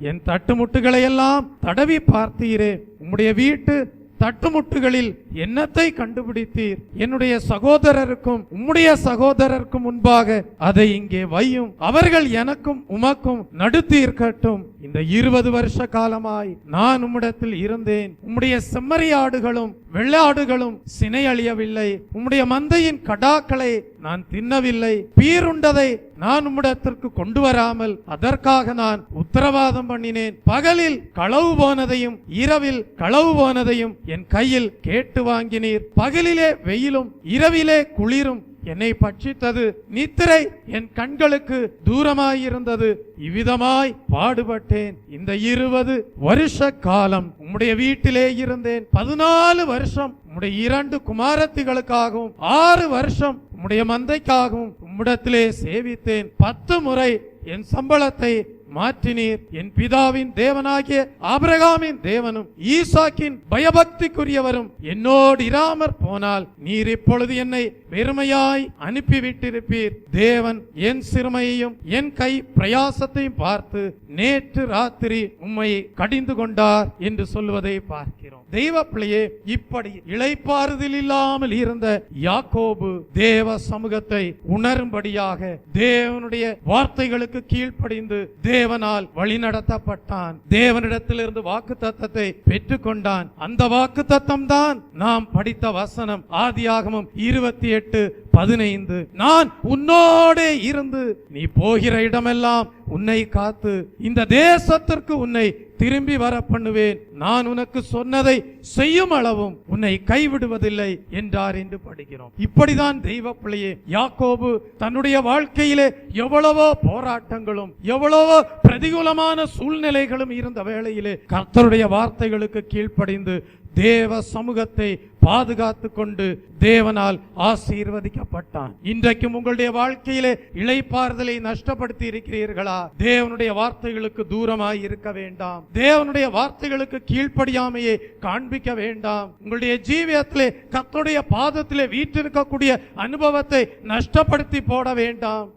Speaker 1: என் தட்டுமுட்டுகளை எல்லாம் தடவி பார்த்தீரே, உம்முடைய வீட்டு தட்டுமுட்டுகளில் என்னத்தை கண்டுபிடித்தீர், என்னுடைய சகோதரருக்கும் உம்முடைய சகோதரருக்கும் முன்பாக அதை இங்கே வையும், அவர்கள் எனக்கும் உமக்கும் நடுத்தீர்க்கட்டும். இந்த 20 வருஷ காலமாய் நான் உம்மிடத்தில் இருந்தேன், உம்முடைய செம்மறியாடுகளும் வெள்ளாடுகளும் சினை அழியவில்லை, உம்முடைய மந்தையின் கடாக்களை நான் தின்னவில்லை, பீருண்டதை நான் உம்மிடத்திற்கு கொண்டு வராமல் அதற்காக நான் உத்தரவாதம் பண்ணினேன், பகலில் களவு போனதையும் இரவில் களவு போனதையும் என் கையில் கேட்டு வாங்கினீர், பகலிலே வெயிலும் இரவிலே குளிரும் என்னை பட்சித்தது, நித்திரை என் கண்களுக்கு தூரமாயிருந்தது, இவ்விதமாய் பாடுபட்டேன். இந்த 20 வருஷ காலம் உம்முடைய வீட்டிலே இருந்தேன், 14 வருஷம் உம்முடைய 2 குமாரத்திகளுக்காகவும் 6 வருஷம் உம்முடைய மந்தைக்காகவும் உம்மிடத்திலே சேவித்தேன், 10 முறை என் சம்பளத்தை மாற்றினீர், என் பிதாவின் தேவனாகிய ஆபிரகாமின் தேவனும் ஈசாக்கின் பயபக்திக்குரியவரும் என்னோடு இராமற் போனால் நீர் இப்பொழுது என்னை வெறுமையாய் அனுப்பிவிட்டிருப்பீர். தேவன் என் சிறுமையையும் என் கை பிரயாசத்தையும் பார்த்து நேற்று ராத்திரி உம்மை கடிந்து கொண்டார் என்று சொல்வதை பார்க்கிறோம். தெய்வ பிள்ளையே, இப்படி இளைப்பாறுதல் இல்லாமல் இருந்த யாக்கோபு தேவ சமூகத்தை உணரும்படியாக தேவனுடைய வார்த்தைகளுக்கு கீழ்ப்படிந்து தேவனால் வழிநடத்தப்பட்டான். தேவனிடத்திலிருந்து வாக்குத்தத்தத்தை பெற்றுக்கொண்டான். அந்த வாக்குத்தத்தம் தான் நாம் படித்த வசனம், ஆதியாகமம் 28:15. நான் உன்னோடே இருந்து நீ போகிற இடமெல்லாம் உன்னை காத்து இந்த தேசத்திற்கு உன்னை திரும்பி வர பண்ணுவேன், நான் உனக்கு சொன்னதை செய்யும் அளவும் உன்னை கைவிடுவதில்லை என்றார் என்று படிக்கிறோம். இப்படிதான் தெய்வ பிள்ளையே, யாக்கோபு தன்னுடைய வாழ்க்கையிலே எவ்வளவோ போராட்டங்களும் எவ்வளவோ பிரதிகூலமான சூழ்நிலைகளும் இருந்த வேளையிலே கர்த்தருடைய வார்த்தைகளுக்கு கீழ்ப்படிந்து தேவ சமூகத்தை பாதுகாத்து கொண்டு தேவனால் ஆசீர்வதிக்கப்பட்டான். இன்றைக்கும் உங்களுடைய வாழ்க்கையிலே இளைப்பாறுதலை நஷ்டப்படுத்தி இருக்கிறீர்களா? தேவனுடைய வார்த்தைகளுக்கு தூரமாய் இருக்க வேண்டாம். தேவனுடைய வார்த்தைகளுக்கு கீழ்ப்படியாமையை காண்பிக்க வேண்டாம். உங்களுடைய ஜீவியத்திலே கர்த்தருடைய பாதத்திலே வீற்றிருக்கக்கூடிய அனுபவத்தை நஷ்டப்படுத்தி போட வேண்டாம்.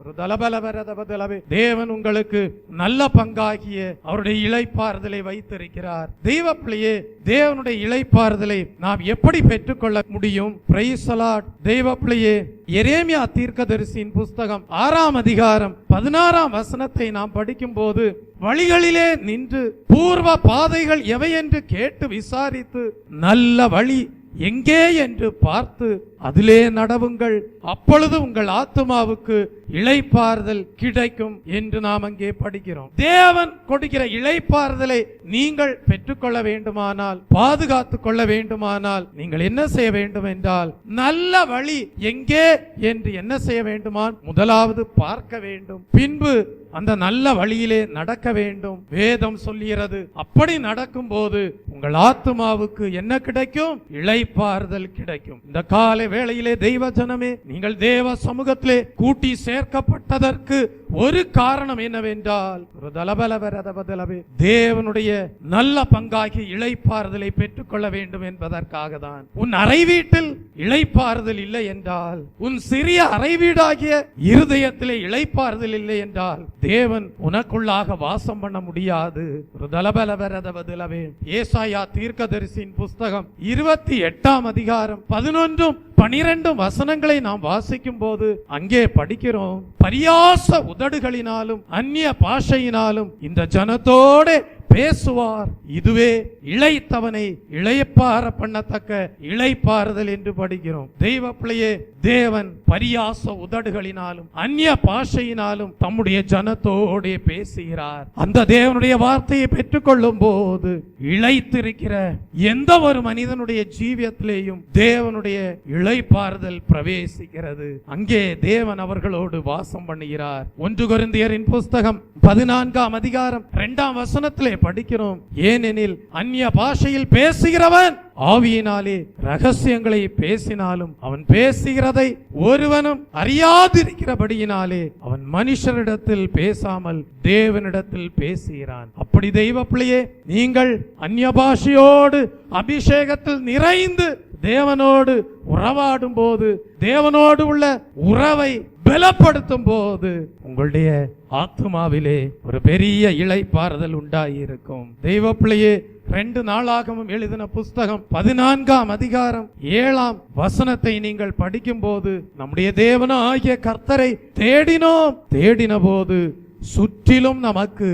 Speaker 1: தேவன் உங்களுக்கு நல்ல பங்காகிய அவருடைய இளைப்பாறுதலை வைத்திருக்கிறார். தெய்வ பிள்ளையே, தேவனுடைய இளைப்பாறுதலை நாம் எப்படி பெற்றுக்கொள்ள முடியும்? Praise the Lord. தெய்வ பிள்ளையே, எரேமியா தீர்க்கதரிசியின் புஸ்தகம் 6ஆம் அதிகாரம் 16ஆம் வசனத்தை நாம் படிக்கும் போது, வழிகளிலே நின்று பூர்வ பாதைகள் எவை என்று கேட்டு விசாரித்து நல்ல வழி எங்கே என்று பார்த்து அதிலே நடவுங்கள், அப்பொழுது உங்கள் ஆத்துமாவுக்கு இளைப்பாறுதல் கிடைக்கும் என்று நாம் அங்கே படிக்கிறோம். தேவன் கொடுக்கிற இளைப்பாறுதலை நீங்கள் பெற்றுக்கொள்ள வேண்டுமானால், பாதுகாத்துக் கொள்ள வேண்டுமானால் நீங்கள் என்ன செய்ய வேண்டும் என்றால், நல்ல வழி எங்கே என்று என்ன செய்ய வேண்டுமான் முதலாவது பார்க்க வேண்டும், பின்பு அந்த நல்ல வழியிலே நடக்க வேண்டும். வேதம் சொல்லுகிறது, அப்படி நடக்கும் போது உங்கள் ஆத்துமாவுக்கு என்ன கிடைக்கும்? இளைப்பாறுதல் கிடைக்கும். இந்த காலை வேளையிலே தெய்வ ஜனமே, நீங்கள் தேவ சமூகத்திலே கூட்டி சேர்க்கப்பட்டதற்கு ஒரு காரணம் என்னவென்றால் தேவனுடைய நல்ல பங்காகி இளைப்பாறுதலை பெற்றுக்கொள்ள வேண்டும் என்பதற்காக தான். உன் அறை வீட்டில் இளைப்பாறுதல் இல்லை என்றால், உன் சிறிய அறை வீடாகிய இருதயத்திலே இளைப்பாறுதல் இல்லை என்றால் தேவன் உனக்குள்ளாக வாசம் பண்ண முடியாது. ஏசாயா தீர்க்கதரிசியின் புஸ்தகம் 28ஆம் அதிகாரம் 11-12 வசனங்களை நாம் வாசிக்கும் போது அங்கே படிக்கிறோம், பரியாச உதடுகளினாலும் அந்நிய பாஷையினாலும் இந்த ஜனத்தோடு பேசுவார், இதுவே இளைத்தவனை இளைப்பாற பண்ணத்தக்க இளைப்பாறுதல் என்று படிக்கிறோம். தெய்வ பிள்ளையே, தேவன் பரியாச உதடுகளினாலும் அந்நிய பாஷையினாலும் தம்முடைய ஜனத்தோடு பேசுகிறார். அந்த தேவனுடைய வார்த்தையை பெற்றுக்கொள்ளும் போது இளைத்திருக்கிற எந்த ஒரு மனிதனுடைய ஜீவியத்திலேயும் தேவனுடைய இளைப்பாறுதல் பிரவேசிக்கிறது. அங்கே தேவன் அவர்களோடு வாசம் பண்ணுகிறார். 1 கொரிந்தியரின் புஸ்தகம் 14ஆம் அதிகாரம் 2ஆம் வசனத்திலே படிக்கிறோம், ஏனெனில் அந்நிய பாஷையில் பேசுகிறவன் ஆவியினாலே ரகசியங்களை பேசினாலும் அவன் பேசுகிறதை ஒருவனும் அறியாதிருக்கிறபடியினாலே அவன் மனுஷரிடத்தில் பேசாமல் தேவனிடத்தில் பேசுகிறான். அப்படி தெய்வ பிள்ளையே, நீங்கள் அந்நிய பாஷையோடு அபிஷேகத்தில் நிறைந்து தேவனோடு உறவாடும் போது, தேவனோடு உள்ள உறவை பலப்படுத்தும் போது உங்களுடைய ஆத்துமாவிலே ஒரு பெரிய இளைப்பாறுதல் உண்டாயிருக்கும். தெய்வ பிள்ளையே, 2 நாளாகமும் எழுதின புஸ்தகம் 14ஆம் அதிகாரம் 7ஆம் வசனத்தை நீங்கள் படிக்கும் போது, நம்முடைய தேவனாகிய கர்த்தரை தேடின போது சுற்றிலும் நமக்கு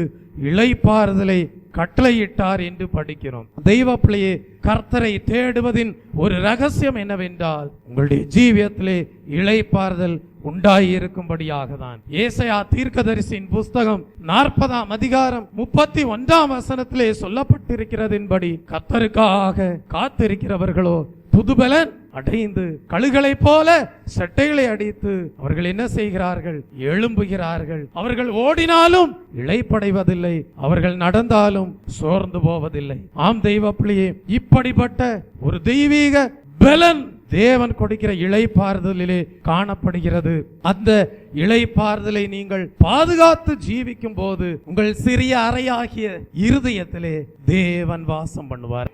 Speaker 1: இளைப்பாறுதலை கட்டளையிட்டார் என்று படிக்கிறோம். தெய்வ பிள்ளையே, கர்த்தரை தேடுவதின் ஒரு ரகசியம் என்னவென்றால் உங்களுடைய ஜீவியத்திலே இளைப்பாறுதல் உண்டாயிருக்கும்படியாக தான். ஏசாயா தீர்க்கதரிசியின் புஸ்தகம் 40ஆம் அதிகாரம் 31ஆம் வசனத்திலே சொல்லப்பட்டிருக்கிறதின்படி, கர்த்தருக்காக காத்திருக்கிறவர்களோ புதுபலன் அடைந்து கழுகளைப் போல சட்டைகளை அடித்து அவர்கள் என்ன செய்கிறார்கள்? எழும்புகிறார்கள். அவர்கள் ஓடினாலும் இளைப்படைவதில்லை, அவர்கள் நடந்தாலும் சோர்ந்து போவதில்லை. ஆம் தெய்வ பிள்ளையே, இப்படிப்பட்ட ஒரு தெய்வீக பலன் தேவன் கொடுக்கிற இளைப்பாறுதலிலே காணப்படுகிறது. அந்த இளைப்பாறுதலை நீங்கள் பாதுகாத்து ஜீவிக்கும் போது உங்கள் சிறிய அறையாகிய இருதயத்திலே தேவன் வாசம் பண்ணுவார்.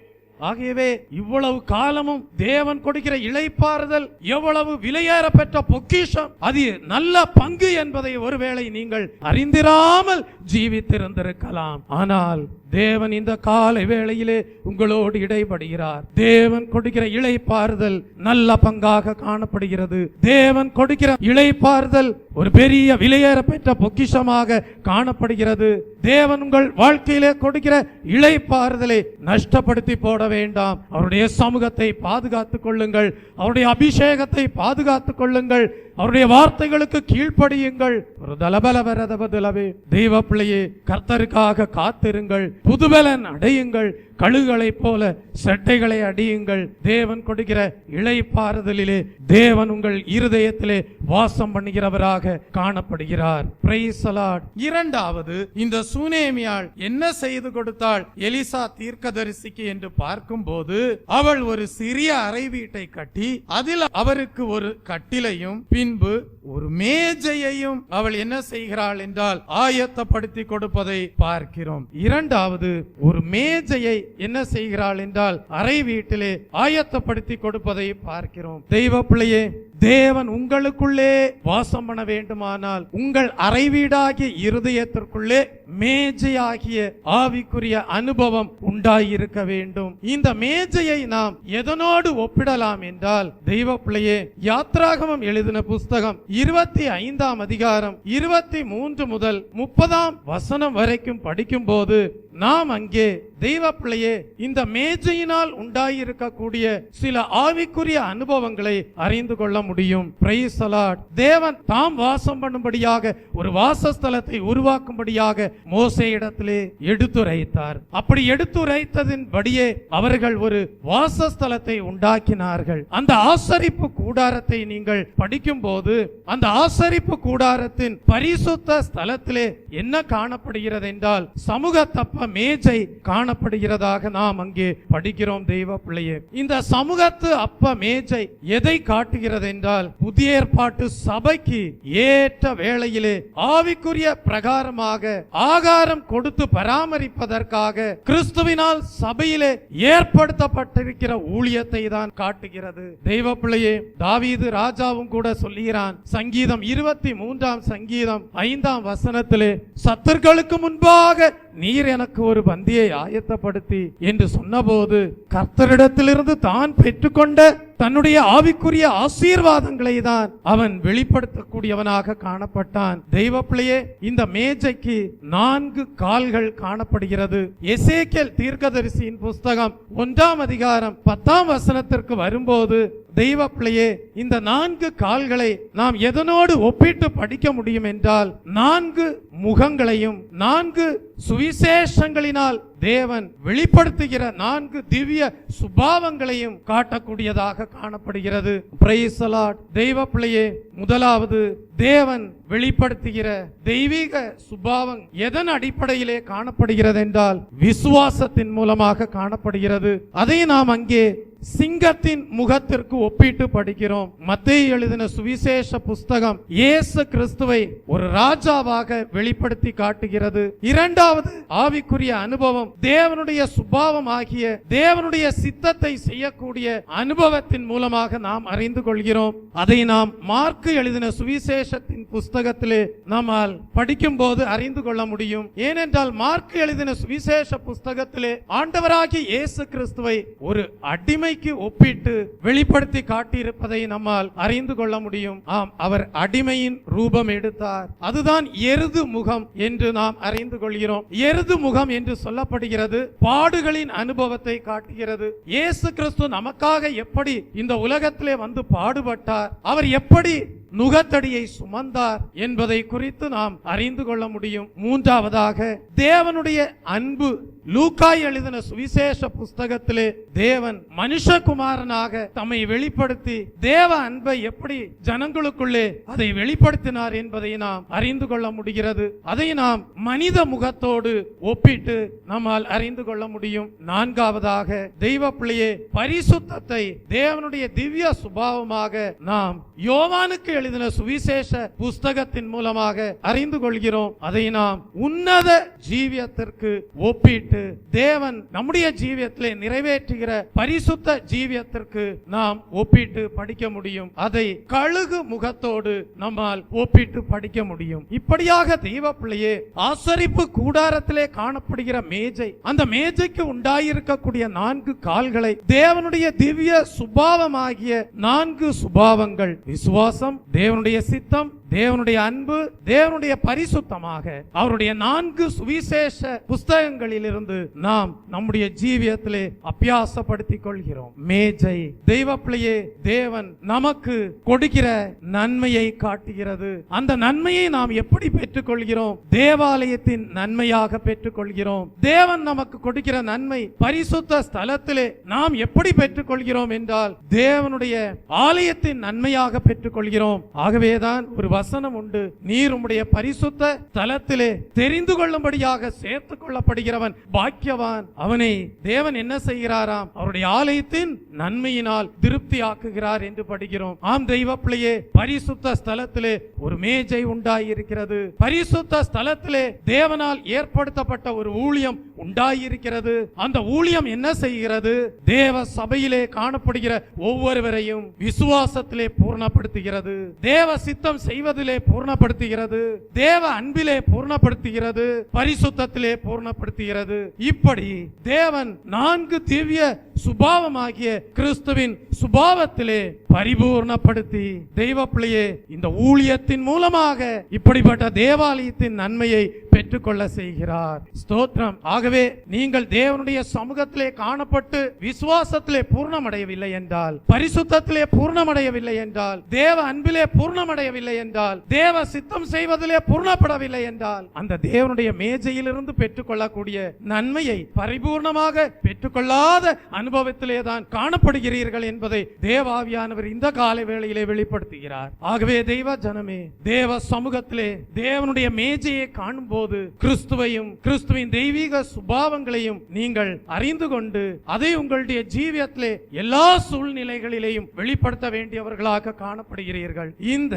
Speaker 1: ஆகவே இவ்வளவு காலமும் தேவன் கொடுக்கிற இளைப்பாறுதல் எவ்வளவு விலையேற பெற்ற பொக்கிஷம், அது நல்ல பங்கு என்பதை ஒருவேளை நீங்கள் அறிந்திராமல் ஜீவித்திருந்திருக்கலாம். ஆனால் தேவன் இந்த காலை வேளையிலே உங்களோடு இடைபடுகிறார். தேவன் கொடுக்கிற இளைப்பாறுதல் நல்ல பங்காக காணப்படுகிறது. தேவன் கொடுக்கிற இளைப்பாறுதல் ஒரு பெரிய விலையேற பெற்ற பொக்கிஷமாக காணப்படுகிறது. தேவன் உங்கள் வாழ்க்கையிலே கொடுக்கிற இளைப்பாறுதலை நஷ்டப்படுத்தி போட வேண்டாம். அவருடைய சமூகத்தை பாதுகாத்துக் கொள்ளுங்கள், அவருடைய அபிஷேகத்தை பாதுகாத்துக் கொள்ளுங்கள், அவருடைய வார்த்தைகளுக்கு கீழ்ப்படியுங்கள். ஒரு தலபலவரதபதுலவே தெய்வ பிள்ளையே, கர்த்தருக்காக காத்திருங்கள், புதுபலன் அடையுங்கள், கழுகளைப் போல சட்டைகளை அடியுங்கள். தேவன் கொடுக்கிற இளைப்பாறுதலிலே தேவன் உங்கள் இருதயத்திலே வாசம் பண்ணுகிறவராக காணப்படுகிறார். Praise the Lord. இரண்டாவது, இந்த சூனேமியாள் என்ன செய்து கொடுத்தாள் எலிசா தீர்க்கதரிசிக்கு என்று பார்க்கும் போது, அவள் ஒரு சிறிய அறை வீட்டை கட்டி அதில் அவருக்கு ஒரு கட்டிலையும் பின்பு ஒரு மேஜையையும் அவள் என்ன செய்கிறாள் என்றால் ஆயத்தப்படுத்தி கொடுப்பதை பார்க்கிறோம். இரண்டாவது, ஒரு மேஜையை என்ன செய்கிறாள் என்றால் அறை வீட்டிலே ஆயத்தப்படுத்தி கொடுப்பதை பார்க்கிறோம். தெய்வ பிள்ளையே, தேவன் உங்களுக்குள்ளே வாசம் பண்ண வேண்டுமானால் உங்கள் அறை வீடாகிய இருதயத்திற்குள்ளே மேஜையாகிய ஆவிக்குரிய அனுபவம் உண்டாயிருக்க வேண்டும். இந்த மேஜையை நாம் எதனோடு ஒப்பிடலாம் என்றால், தெய்வ பிள்ளையே, யாத்ராகமம் எழுதின புஸ்தகம் 25ஆம் அதிகாரம் 23 முதல் 30ஆம் வசனம் வரைக்கும் படிக்கும் போது நாம் அங்கே தெய்வ பிள்ளையே இந்த மேஜையினால் உண்டாயிருக்கக்கூடிய சில ஆவிக்குரிய அனுபவங்களை அறிந்து கொள்ள முடியும். Praise the Lord. தேவன் தாம் வாசம் பண்ணும்படியாக ஒரு வாசஸ்தலத்தை உருவாக்கும்படியாக மோசேயிடத்திலே எடுத்துரைத்தார். அப்படி எடுத்துரைத்ததின்படியே அவர்கள் ஒரு வாசஸ்தலத்தை உண்டாக்கினார்கள். அந்த ஆசரிப்பு கூடாரத்தை நீங்கள் படிக்கும் போது அந்த ஆசரிப்பு கூடாரத்தின் பரிசுத்த ஸ்தலத்திலே என்ன காணப்படுகிறது என்றால், சமூக தப்ப அப்ப மேஜை காணப்படுகிறதாக நாம் அங்கே படிக்கிறோம். தெய்வ பிள்ளையே, இந்த சமூகத்து அப்ப மேஜை எதை காட்டுகிறது என்றால், புதிய ஏற்பாட்டு சபைக்கு ஏற்ற வேளையிலே ஆவிக்குரிய பிரகாரமாக ஆகாரம் கொடுத்து பராமரிப்பதற்காக கிறிஸ்துவினால் சபையிலே ஏற்படுத்தப்பட்டிருக்கிற ஊழியத்தை தான் காட்டுகிறது. தெய்வ பிள்ளையே, தாவீது ராஜாவும் கூட சொல்லுகிறான், சங்கீதம் 23 சங்கீதம் 5 வசனத்திலே, சத்துருக்களுக்கு முன்பாக நீர் எனக்கு ஒரு பந்தியை ஆயத்தப்படுத்தி என்று சொன்னபோது கர்த்தரிடத்திலிருந்து தான் பெற்றுக்கொண்ட தன்னுடைய ஆவிக்குரிய ஆசீர்வாதங்களை தான் அவன் வெளிப்படுத்தக்கூடியவனாக காணப்பட்டான். தெய்வ பிள்ளையே, இந்த மேஜைக்கு 4 கால்கள் காணப்படுகிறது. எசேக்கியேல் தீர்க்கதரிசியின் புஸ்தகம் 1 அதிகாரம் 10 வசனத்திற்கு வரும்போது, தெய்வ பிள்ளையே, இந்த 4 கால்களை நாம் எதனோடு ஒப்பிட்டு படிக்க முடியும் என்றால், 4 முகங்களையும் 4 சுவிசேஷங்களினால் தேவன் வெளிப்படுத்துகிற 4 திவ்ய சுபாவங்களையும் காட்டக்கூடியதாக காணப்படுகிறது. Praise the Lord. தெய்வ பிள்ளையே, முதலாவது தேவன் வெளிப்படுத்துகிற தெய்வீக சுபாவம் எதன் அடிப்படையிலே காணப்படுகிறது என்றால், விசுவாசத்தின் மூலமாக காணப்படுகிறது. அதை நாம் அங்கே சிங்கத்தின் முகத்திற்கு ஒப்பிட்டு படிக்கிறோம். மத்தேயு எழுதின சுவிசேஷ புஸ்தகம் இயேசு கிறிஸ்துவை ஒரு ராஜாவாக வெளிப்படுத்தி காட்டுகிறது. இரண்டாவது ஆவிக்குரிய அனுபவம் தேவனுடைய சுபாவம் ஆகிய தேவனுடைய சித்தத்தை செய்யக்கூடிய அனுபவத்தின் மூலமாக நாம் அறிந்து கொள்கிறோம். அதை நாம் மார்க்கு எழுதின சுவிசேஷத்தின் புஸ்தகத்திலே நம்மால் படிக்கும் போது அறிந்து கொள்ள முடியும். ஏனென்றால் மார்க்கு எழுதின சுவிசேஷ புஸ்தகத்திலே ஆண்டவராகிய இயேசு கிறிஸ்துவை ஒரு அடிமை ஒப்பிட்டு வெளிப்படுத்தி காட்டியிருப்பதை நம்மால் அறிந்து கொள்ள முடியும். ஆம், அவர் அடிமையின் ரூபம் எடுத்தார். அதுதான் எருது முகம் என்று நாம் அறிந்து கொள்கிறோம். எருது முகம் என்று சொல்லப்படுகிறது பாடுகளின் அனுபவத்தை காட்டுகிறது. இயேசு கிறிஸ்து நமக்காக எப்படி இந்த உலகத்திலே வந்து பாடுபட்டார், அவர் எப்படி நுகத்தடியை சுமந்தார் என்பதை குறித்து நாம் அறிந்து கொள்ள முடியும். மூன்றாவதாக தேவனுடைய அன்பு. லூக்காய் எழுதின சுவிசேஷ புஸ்தகத்திலே தேவன் மனுஷகுமாரனாக தம்மை வெளிப்படுத்தி தேவ அன்பை எப்படி ஜனங்களுக்குள்ளே அதை வெளிப்படுத்தினார் என்பதை நாம் அறிந்து கொள்ள முடிகிறது. அதை நாம் மனித முகத்தோடு ஒப்பிட்டு நம்மால் அறிந்து கொள்ள முடியும். நான்காவதாக தெய்வ பிள்ளையே, பரிசுத்தத்தை தேவனுடைய திவ்ய சுபாவமாக நாம் யோவானுக்கு எழுதின சுவிசேஷ புஸ்தகத்தின் மூலமாக அறிந்து கொள்கிறோம். அதை நாம் உன்னத ஜீவியத்திற்கு ஒப்பிட்டு தேவன் நம்முடைய ஜீவியத்திலே நிறைவேற்றுகிற பரிசுத்த ஜீவியத்திற்கு நாம் ஒப்பிட்டு படிக்க முடியும். அதை கழுகு முகத்தோடு நம்மால் ஒப்பிட்டு படிக்க முடியும். இப்படியாக தெய்வ பிள்ளையே, ஆசரிப்பு கூடாரத்திலே காணப்படுகிற மேஜை, அந்த மேஜைக்கு உண்டாயிருக்கக்கூடிய 4 கால்களை தேவனுடைய திவ்ய சுபாவமாகிய 4 சுபாவங்கள், விசுவாசம், தேவனுடைய சித்தம், தேவனுடைய அன்பு, தேவனுடைய பரிசுத்தமாக அவருடைய 4 சுவிசேஷ புஸ்தகங்களிலிருந்து நாம் நம்முடைய ஜீவியத்திலே அபியாசப்படுத்திக் கொள்கிறோம். மேஜை தெய்வ பிள்ளையே, தேவன் நமக்கு கொடுக்கிற நன்மையை காட்டுகிறது. அந்த நன்மையை நாம் எப்படி பெற்றுக் கொள்கிறோம்? தேவாலயத்தின் நன்மையாக பெற்றுக் கொள்கிறோம். தேவன் நமக்கு கொடுக்கிற நன்மை பரிசுத்த ஸ்தலத்திலே நாம் எப்படி பெற்றுக் கொள்கிறோம் என்றால், தேவனுடைய ஆலயத்தின் நன்மையாக பெற்றுக் கொள்கிறோம். ஆகவேதான் ஒரு வசனம் உண்டு, நீர் உம்முடைய பரிசுத்த ஸ்தலத்திலே தெரிந்து கொள்ளும்படியாக சேர்த்துக் கொள்ளப்படுகிறவன் பாக்கியவான். அவனை தேவன் என்ன செய்கிறாராம்? அவருடைய ஆலயத்தின் நன்மையினால் திருப்தி ஆக்குகிறார் என்று படிக்கிறோம். ஆம் தெய்வ பிள்ளையே, பரிசுத்த ஸ்தலத்திலே ஒரு மேஜை உண்டாயிருக்கிறது. பரிசுத்த ஸ்தலத்திலே தேவனால் ஏற்படுத்தப்பட்ட ஒரு ஊழியம் உண்டாயிருக்கிறது. அந்த ஊழியம் என்ன செய்கிறது? தேவ சபையிலே காணப்படுகிற ஒவ்வொருவரையும் விசுவாசத்திலே பூர்ணப்படுத்துகிறது. தேவ சித்தம் செய்வதிலே பூர்ணப்படுத்துகிறது. தேவ அன்பிலே பூர்ணப்படுத்துகிறது. பரிசுத்தத்திலே பூர்ணப்படுத்துகிறது. இப்படி தேவன் 4 திவ்ய சுபாவமாகிய கிறிஸ்துவின் சுபாவத்திலே பரிபூர்ணப்படுத்தி தெய்வ பிள்ளையே, இந்த ஊழியத்தின் மூலமாக இப்படிப்பட்ட தேவாலயத்தின் நன்மையை பெற்றுக்கொள்ள செய்கிறார். ஸ்தோத்திரம். ஆகவே நீங்கள் தேவனுடைய சமூகத்திலே காணப்பட்டு விசுவாசத்திலே பூர்ணமடையவில்லை என்றால், பரிசுத்தத்திலே பூர்ணமடையவில்லை என்றால், தேவ அன்பிலே பூர்ணமடையவில்லை என்றால், தேவ சித்தம் செய்வதிலே பூர்ணப்படவில்லை என்றால், அந்த தேவனுடைய மேஜையிலிருந்து பெற்றுக்கொள்ளக்கூடிய நன்மையை பரிபூர்ணமாக பெற்றுக்கொள்ளாத அனுபவத்திலே தான் காணப்படுகிறீர்கள் என்பதை தேவாவியானவர் இந்த கால வேளையிலே வெளிப்படுத்துகிறார். ஆகவே தெய்வ ஜனமே, தேவ சமூகத்திலே தேவனுடைய மேஜையை காணும் போது கிறிஸ்துவையும் கிறிஸ்துவின் தெய்வீக சுபாவங்களையும் நீங்கள் அறிந்து கொண்டு அதை உங்களுடைய ஜீவியத்திலே எல்லா சூழ்நிலைகளிலேயும் வெளிப்படுத்த வேண்டியவர்களாக காணப்படுகிறீர்கள். இந்த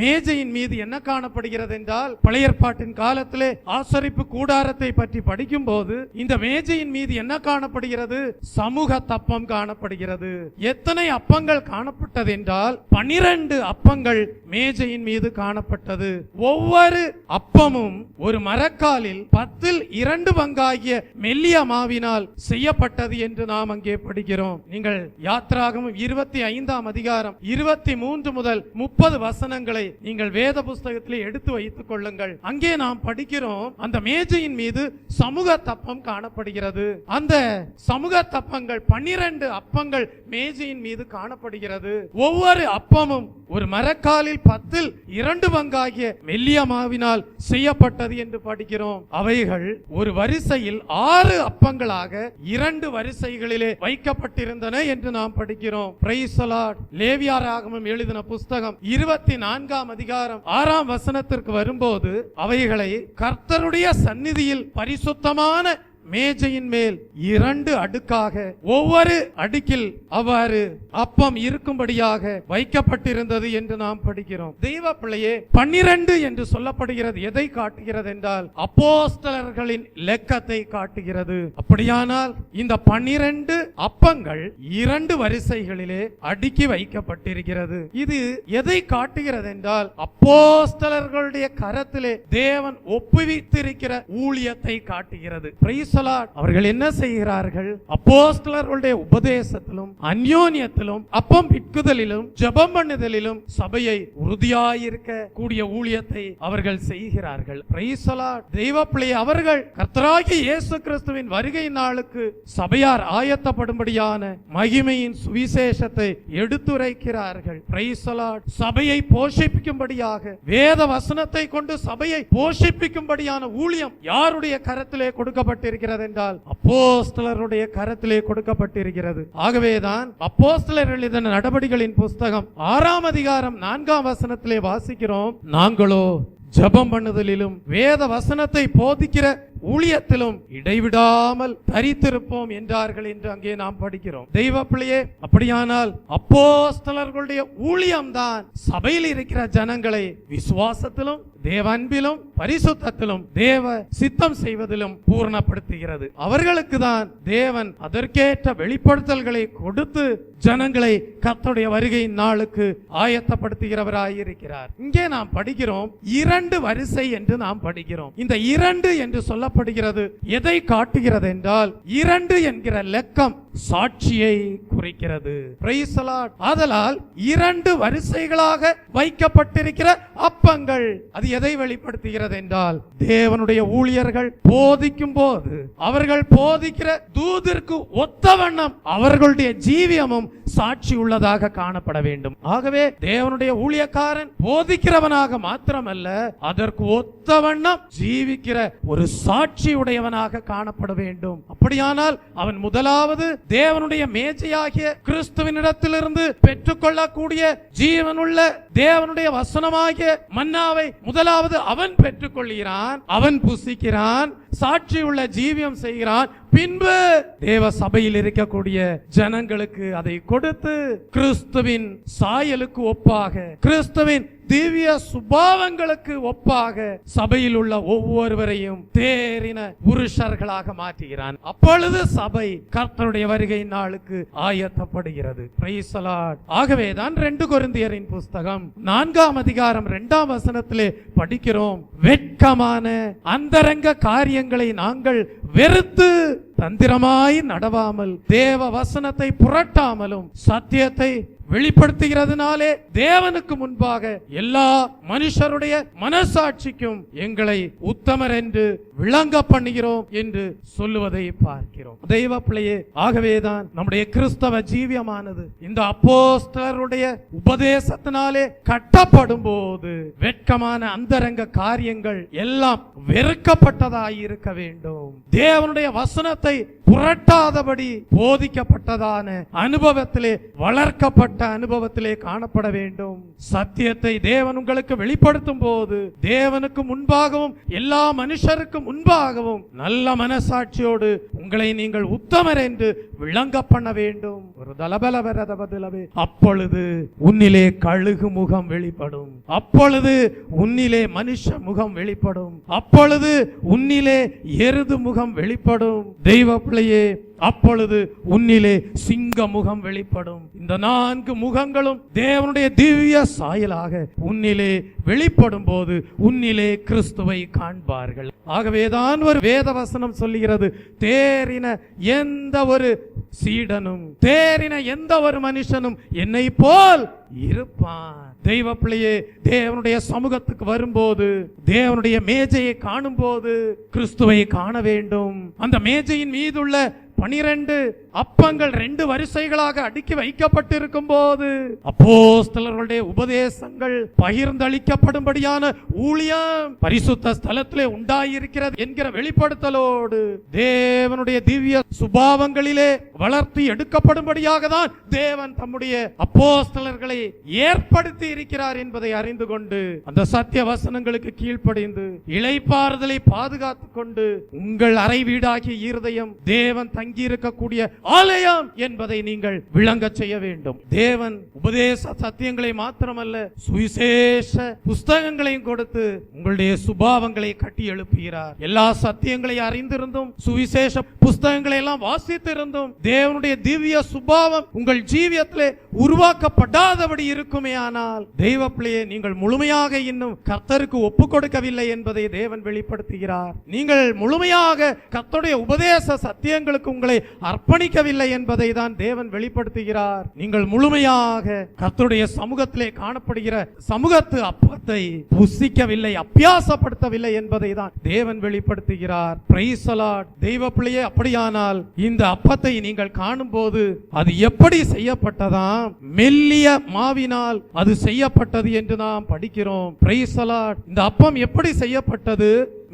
Speaker 1: மேஜையின் மீது என்ன காணப்படுகிறது என்றால், பழைய ஏற்பாட்டின் காலத்திலே ஆசரிப்பு கூடாரத்தை பற்றி படிக்கும் போது இந்த மேஜையின் மீது என்ன காணப்படுகிறது? சமூக தப்பம் காணப்படுகிறது. எத்தனை அப்பங்கள் காணப்பட்டது என்றால் 12 அப்பங்கள் மேஜையின் மீது காணப்பட்டது. ஒவ்வொரு அப்பமும் ஒரு மரக்காலில் 10 பங்காகிய மெல்லிய மாவினால் செய்யப்பட்டது என்று நாம் அங்கே படிக்கிறோம். நீங்கள் யாத்திராகமம் 25ஆம் அதிகாரம் 23 முதல் 30 வசனங்களை நீங்கள் வேத புஸ்தகத்திலே எடுத்து வைத்துக் கொள்ளுங்கள். அங்கே நாம் படிக்கிறோம், அந்த மேஜையின் மீது சமூக தப்பம் காணப்படுகிறது. அந்த சமூக தப்பங்கள் 12 அப்பங்கள் மேஜையின் மீது காணப்படுகிறது. ஒவ்வொரு அப்பமும் ஒரு மரக்காலில் 10 பங்காகிய மெல்லிய மாவினால் செய்யப்பட்டது என்று படிக்கிறோம். அவைகள் ஒரு வரிசையில் 6 அப்பங்களாக 2 வரிசைகளிலே வைக்கப்பட்டிருந்தன என்று நாம் படிக்கிறோம். Praise the Lord. லேவியராகமம் எழுதின புஸ்தகம் 24ஆம் அதிகாரம் 6ஆம் வசனத்திற்கு வரும்போது அவைகளை கர்த்தருடைய சந்நிதியில் பரிசுத்தமான மேஜையின் மேல் 2 அடுக்காக ஒவ்வொரு அடுக்கில் அவ்வாறு அப்பம் இருக்கும்படியாக வைக்கப்பட்டிருந்தது என்று நாம் படிக்கிறோம். தெய்வ பிள்ளையே, 12 என்று சொல்லப்படுகிறது எதை காட்டுகிறது என்றால் அப்போஸ்தலர்களின் லெக்கத்தை காட்டுகிறது. அப்படியானால் இந்த 12 அப்பங்கள் 2 வரிசைகளிலே அடுக்கி வைக்கப்பட்டிருக்கிறது. இது எதை காட்டுகிறது என்றால் அப்போஸ்தலர்களுடைய கரத்திலே தேவன் ஒப்புவித்திருக்கிற ஊழியத்தை காட்டுகிறது. அவர்கள் என்ன செய்கிறார்கள்? அப்போஸ்தலர்களுடைய உபதேசத்திலும் அந்யோன்யத்திலும் அப்பம் பிட்குதலிலும் ஜெபம் பண்ணுதலிலும் சபையை உறுதியாயிருக்க கூடிய ஊழியத்தை அவர்கள் செய்கிறார்கள். Praise the Lord. தெய்வ பிள்ளையே, அவர்கள் கர்த்தராகிய இயேசு கிறிஸ்துவின் வருகை நாளுக்கு சபையார் ஆயத்தப்படும்படியான மகிமையின் சுவிசேஷத்தை எடுத்துரைக்கிறார்கள். Praise the Lord. சபையை போஷிப்பிக்கும்படியாக வேத வசனத்தை கொண்டு சபையை போஷிப்பிக்கும்படியான ஊழியம் யாருடைய கரத்திலே கொடுக்கப்பட்டிருக்கிறது என்றால் அப்போஸ்தலருடைய கரத்திலே கொடுக்கப்பட்டிருக்கிறது. ஆகவேதான் அப்போஸ்தலர் எழுதின நடபடிகளின் புஸ்தகம் 6ஆம் அதிகாரம் 4ஆம் வசனத்திலே வாசிக்கிறோம், நாங்களோ ஜெபம் பண்ணுதலிலும் வேத வசனத்தை போதிக்கிற ஊழியத்திலும் இடைவிடாமல் தரித்திருப்போம் என்றார்கள் என்று அங்கே நாம் படிக்கிறோம். தெய்வ பிள்ளையே, அப்படியானால் அப்போஸ்தலர்களுடைய ஊழியம்தான் சபையில் இருக்கிற ஜனங்களை விசுவாசத்திலும் தேவ அன்பிலும் பரிசுத்தத்திலும் தேவ சித்தம் செய்வதிலும் பூர்ணப்படுத்துகிறது. அவர்களுக்கு தான் தேவன் அதற்கேற்ற வெளிப்படுத்தல்களை கொடுத்து ஜனங்களை கர்த்தருடைய வருகையின் நாளுக்கு ஆயத்தப்படுத்துகிறவராயிருக்கிறார். இங்கே நாம் படிக்கிறோம் 2 வரிசை என்று நாம் படிக்கிறோம். இந்த 2 என்று சொல்லப்படுகிறது எதை காட்டுகிறது என்றால் 2 என்கிற லெக்கம் சாட்சியை குறிக்கிறது. Praise the Lord. ஆதலால் 2 வரிசைகளாக வைக்கப்பட்டிருக்கிற அப்பங்கள் அது எதை வெளிப்படுத்துகிறது என்றால் தேவனுடைய ஊழியர்கள் போதிக்கும் போது அவர்கள் போதிக்கிற தூதிற்கு ஒத்த வண்ணம் அவர்களுடைய ஜீவியமும் சாட்சி உள்ளதாக காணப்பட வேண்டும். ஆகவே தேவனுடைய ஊழியக்காரன் போதிக்கிறவனாக மாத்திரமல்ல, அதற்கு ஒத்த வண்ணம் ஜீவிக்கிற ஒரு சாட்சி உடையவனாக காணப்பட வேண்டும். அப்படியானால் அவன் முதலாவது தேவனுடைய மேஜையாகிய கிறிஸ்துவினிடத்திலிருந்து பெற்றுக்கொள்ளக்கூடிய ஜீவனுள்ள தேவனுடைய வசனமாகிய மன்னாவை முதலாவது அவன் பெற்றுக்கொள்கிறான், அவன் புசிக்கிறான், சாட்சி உள்ள ஜீவியம் செய்கிறான். பின்பு தேவ சபையில் இருக்கக்கூடிய ஜனங்களுக்கு அதை கொடுத்து கிறிஸ்துவின் சாயலுக்கு ஒப்பாக, கிறிஸ்துவின் திவ்ய சுபாவங்களுக்கு ஒப்பாக சபையில் உள்ள ஒவ்வொருவரையும் தேறின புருஷர்களாக மாற்றுகிறான். அப்பொழுது சபை கர்த்தருடைய வருகை நாளுக்கு ஆயத்தப்படுகிறது. Praise the Lord. ஆகவேதான் 2 கொரிந்தியரின் புஸ்தகம் 4ஆம் அதிகாரம் 2ஆம் வசனத்திலே படிக்கிறோம், வெட்கமான அந்தரங்க காரியங்களை நாங்கள் வெறுத்து தந்திரமாய் நடவாமல் தேவ வசனத்தை புரட்டாமலும் சத்தியத்தை வெளிப்படுத்துகிறதுனாலே தேவனுக்கு முன்பாக எல்லா மனுஷருடைய மனசாட்சிக்கும் எங்களை உத்தமர் என்று விளங்க பண்ணுகிறோம் என்று சொல்லுவதை பார்க்கிறோம். தெய்வ பிள்ளையே, ஆகவேதான் நம்முடைய கிறிஸ்தவ ஜீவியமானது இந்த அப்போஸ்தலருடைய உபதேசத்தினாலே கட்டப்படும் போது வெட்கமான அந்தரங்க காரியங்கள் எல்லாம் வெறுக்கப்பட்டதாய் இருக்க வேண்டும். தேவனுடைய வசனத்தை சத்தியத்தை புரட்டாதபடி போதிக்கப்பட்டதான அனுபவத்திலே, வளர்க்கப்பட்ட அனுபவத்திலே காணப்பட வேண்டும். சத்தியத்தை தேவன் உங்களுக்கு வெளிப்படுத்தும் போது தேவனுக்கு முன்பாகவும் எல்லா மனுஷருக்கு முன்பாகவும் நல்ல மனசாட்சியோடு உங்களை நீங்கள் உத்தமர் என்று விளங்க பண்ண வேண்டும். ஒரு தலபலவரதபதிலவே அப்பொழுது உன்னிலே கழுகு முகம் வெளிப்படும், அப்பொழுது உன்னிலே மனுஷ முகம் வெளிப்படும், அப்பொழுது உன்னிலே எருது முகம் வெளிப்படும். தெய்வ பிள்ளையே, அப்பொழுது உன்னிலே சிங்க முகம் வெளிப்படும். இந்த 4 முகங்களும் தேவனுடைய திவ்ய சாயலாக உன்னிலே வெளிப்படும் போது உன்னிலே கிறிஸ்துவை காண்பார்கள். ஆகவேதான் ஒரு வேத வசனம் சொல்லுகிறது, தேறின எந்த ஒரு சீடனும், தேறின எந்த ஒரு மனுஷனும் என்னை போல் இருப்பான். தெய்வ பிள்ளையே, தேவனுடைய சமூகத்துக்கு வரும்போது, தேவனுடைய மேஜையை காணும் போது கிறிஸ்துவை காண வேண்டும். அந்த மேஜையின் மீதுள்ள 12 அப்பங்கள் 2 வரிசைகளாக அடுக்கி வைக்கப்பட்டிருக்கும் போது அப்போஸ்தலர்களுடைய உபதேசங்கள் பகிர்ந்தளிக்கப்படும்படியான ஊழியம் பரிசுத்த ஸ்தலத்திலே உண்டாயிருக்கிறது என்கிற வெளிப்படுத்தலோடு தேவனுடைய திவ்ய சுபாவங்களிலே வளர்த்தி எடுக்கப்படும்படியாக தான் தேவன் தம்முடைய அப்போஸ்தலர்களை ஏற்படுத்தி இருக்கிறார் என்பதை அறிந்து கொண்டு அந்த சத்திய வசனங்களுக்கு கீழ்ப்படிந்து இளைப்பாறுதலை பாதுகாத்துக் கொண்டு உங்கள் அறை வீடாகிய இருதயம் தேவன் தங்கி இருக்கக்கூடிய ஆலயம் என்பதை நீங்கள் விளங்க செய்ய வேண்டும். தேவன் உபதேச சத்தியங்களை மாத்திரமல்ல, சுவிசேஷ புஸ்தகங்களையும் கொடுத்து உங்களுடைய சுபாவங்களை கட்டி எழுப்புகிறார். எல்லா சத்தியங்களை அறிந்திருந்தும் சுவிசேஷ புஸ்தகங்களை எல்லாம் வாசித்திருந்தும் தேவனுடைய திவ்ய சுபாவம் உங்கள் ஜீவியத்திலே உருவாக்கப்படாதபடி இருக்குமே ஆனால் தெய்வ பிள்ளையே, நீங்கள் முழுமையாக இன்னும் கர்த்தருக்கு ஒப்பு கொடுக்கவில்லை என்பதை தேவன் வெளிப்படுத்துகிறார். நீங்கள் முழுமையாக கர்த்தருடைய உபதேச சத்தியங்களுக்கு உங்களை அர்ப்பணிக்கவில்லை என்பதை தான் தேவன் வெளிப்படுத்துகிறார். நீங்கள் முழுமையாக கர்த்தருடைய சமூகத்திலே காணப்படுகிற சமூகத்து அப்பத்தை புசிக்கவில்லை, அபியாசப்படுத்தவில்லை என்பதை தான் தேவன் வெளிப்படுத்துகிறார். Praise the Lord. தெய்வ பிள்ளையே, அப்படியானால் இந்த அப்பத்தை நீங்கள் காணும் போது அது எப்படி செய்யப்பட்டதாம்? மெல்லிய மாவினால் அது செய்யப்பட்டது என்று நாம் படிக்கிறோம். Praise the Lord. இந்த அப்பம் எப்படி செய்யப்பட்டது?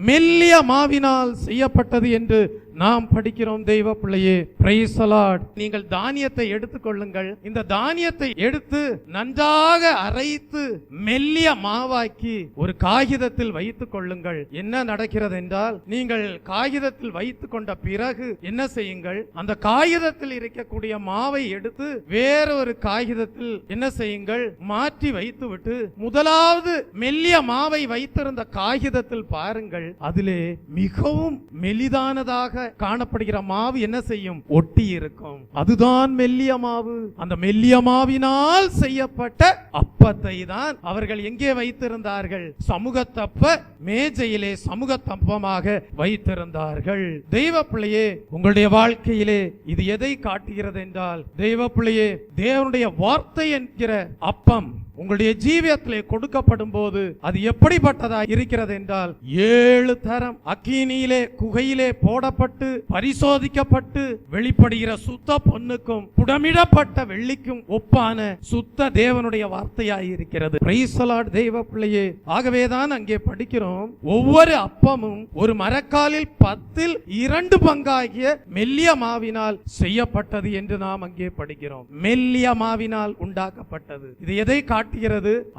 Speaker 1: மெல்லிய மாவினால் செய்யப்பட்டது என்று நாம் படிக்கிறோம். தெய்வ பிள்ளையே, பிரைஸ் தி லார்ட். நீங்கள் தானியத்தை எடுத்துக்கொள்ளுங்கள். இந்த தானியத்தை எடுத்து நன்றாக அரைத்து மெல்லிய மாவாக்கி ஒரு காகிதத்தில் வைத்துக் கொள்ளுங்கள். என்ன நடக்கிறது என்றால், நீங்கள் காகிதத்தில் வைத்துக் கொண்ட பிறகு என்ன செய்யுங்கள்? அந்த காகிதத்தில் இருக்கக்கூடிய மாவை எடுத்து வேறொரு காகிதத்தில் என்ன செய்யுங்கள்? மாற்றி வைத்துவிட்டு முதலாவது மெல்லிய மாவை வைத்திருந்த காகிதத்தில் பாருங்கள், அதிலே மிகவும் மெலிதானதாக காணப்படுகிற மாவு என்ன செய்யும்? ஒட்டி இருக்கும். அதுதான் மெல்லிய மாவு. அந்த மெல்லிய மாவினால் செய்யப்பட்ட அப்பத்தை தான் அவர்கள் எங்கே வைத்திருந்தார்கள்? சமூகத்தப்ப மேஜையிலே சமூகத்தப்பமாக வைத்திருந்தார்கள். தெய்வ பிள்ளையே, உங்களுடைய வாழ்க்கையிலே இது எதை காட்டுகிறது என்றால், தெய்வ பிள்ளையே, தேவனுடைய வார்த்தை என்கிற அப்பம் உங்களுடைய ஜீவியத்திலே கொடுக்கப்படும் போது அது எப்படிப்பட்டதா இருக்கிறது என்றால், 7 தரம் அக்கினியிலே குகையிலே போடப்பட்டு பரிசோதிக்கப்பட்டு வெளிப்படுகிற சுத்த பொன்னுக்கும் புடமிடப்பட்ட வெள்ளிக்கும் ஒப்பான சுத்த தேவனுடைய வார்த்தையாய் இருக்கிறது. Praise the Lord. தெய்வ பிள்ளையே, ஆகவேதான் அங்கே படிக்கிறோம், ஒவ்வொரு அப்பமும் ஒரு மரக்காலில் 10 2 பங்காகிய மெல்லிய மாவினால் செய்யப்பட்டது என்று நாம் அங்கே படிக்கிறோம். மெல்லிய மாவினால் உண்டாக்கப்பட்டது. இது எதை காட்டுகிறது?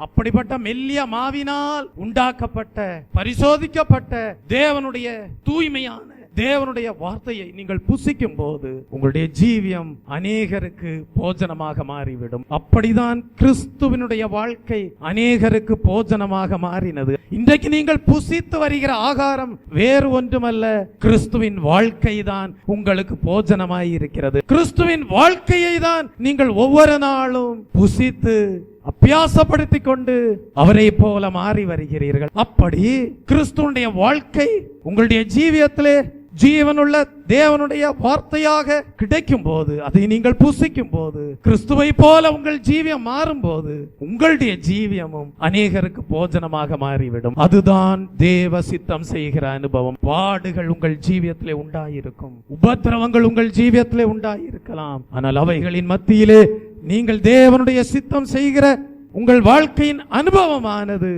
Speaker 1: அப்படிப்பட்ட மெல்லிய மாவினால் உண்டாக்கப்பட்ட பரிசோதிக்கப்பட்ட தேவனுடைய தூய்மையான தேவனுடைய வார்த்தையை நீங்கள் புசிக்கும் போது உங்களுடைய ஜீவியம் அநேகருக்கு போஜனமாக மாறிவிடும். அப்படிதான் கிறிஸ்துவினுடைய வாழ்க்கை அநேகருக்கு போஜனமாக மாறினது. இன்றைக்கு நீங்கள் புசித்து வருகிற ஆகாரம் வேறு ஒன்றுமல்ல, கிறிஸ்துவின் வாழ்க்கை தான் உங்களுக்கு போஜனமாய் இருக்கிறது. கிறிஸ்துவின் வாழ்க்கையை தான் நீங்கள் ஒவ்வொரு நாளும் புசித்து அபியாசப்படுத்திக் கொண்டு அவரை போல மாறி வருகிறீர்கள். அப்படி கிறிஸ்துவனுடைய வாழ்க்கை உங்களுடைய ஜீவியத்திலே ஜீவனுள்ள தேவனுடைய வார்த்தையாக கிடைக்கும் போது, அதை நீங்கள் புசிக்கும் போது, கிறிஸ்துவை போல உங்கள் ஜீவியம் மாறும் போது உங்களுடைய ஜீவியமும் அநேகருக்கு போஜனமாக மாறிவிடும். அதுதான் தேவ சித்தம் செய்கிற அனுபவம். பாடுகள் உங்கள் ஜீவியத்திலே உண்டாயிருக்கும், உபத்திரவங்கள் உங்கள் ஜீவியத்திலே உண்டாயிருக்கலாம். ஆனால் அவைகளின் மத்தியிலே நீங்கள் தேவனுடைய சித்தம் செய்கிற உங்கள் வாழ்க்கையின் அனுபவமானது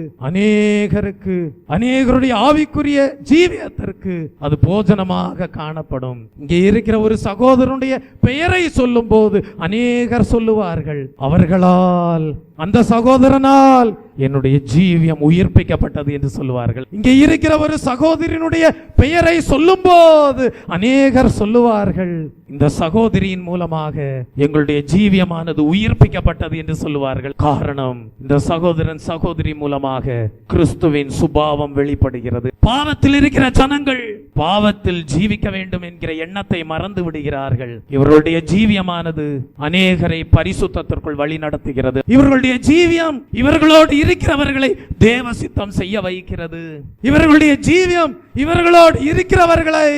Speaker 1: அநேகருடைய ஆவிக்குரிய ஜீவியத்திற்கு அது போஜனமாக காணப்படும். இங்கே இருக்கிற ஒரு சகோதரனுடைய பெயரை சொல்லும் போது அநேகர் சொல்லுவார்கள், அவர்களால், அந்த சகோதரனால் என்னுடைய ஜீவியம் உயிர்ப்பிக்கப்பட்டது என்று சொல்லுவார்கள். இங்கே இருக்கிற ஒரு சகோதரியினுடைய பெயரை சொல்லும் போது அநேகர் சொல்லுவார்கள், இந்த சகோதரியின் மூலமாக எங்களுடைய ஜீவியமானது உயிர்ப்பிக்கப்பட்டது என்று சொல்லுவார்கள். காரணம், இந்த சகோதரன் சகோதரி மூலமாக கிறிஸ்துவின் சுபாவம் வெளிப்படுகிறது. பாவத்தில் இருக்கிற ஜனங்கள் பாவத்தில் ஜீவிக்க வேண்டும் என்கிற எண்ணத்தை மறந்து விடுகிறார்கள். இவர்களுடைய ஜீவியமானது அநேகரை பரிசுத்தத்திற்குள் வழி நடத்துகிறது. இவர்களுடைய ஜீவியம் இவர்களோடு இருக்கிறவர்களை தேவ சித்தம் செய்ய வைக்கிறது. இவர்களுடைய ஜீவியம் இவர்களோடு இருக்கிறவர்களை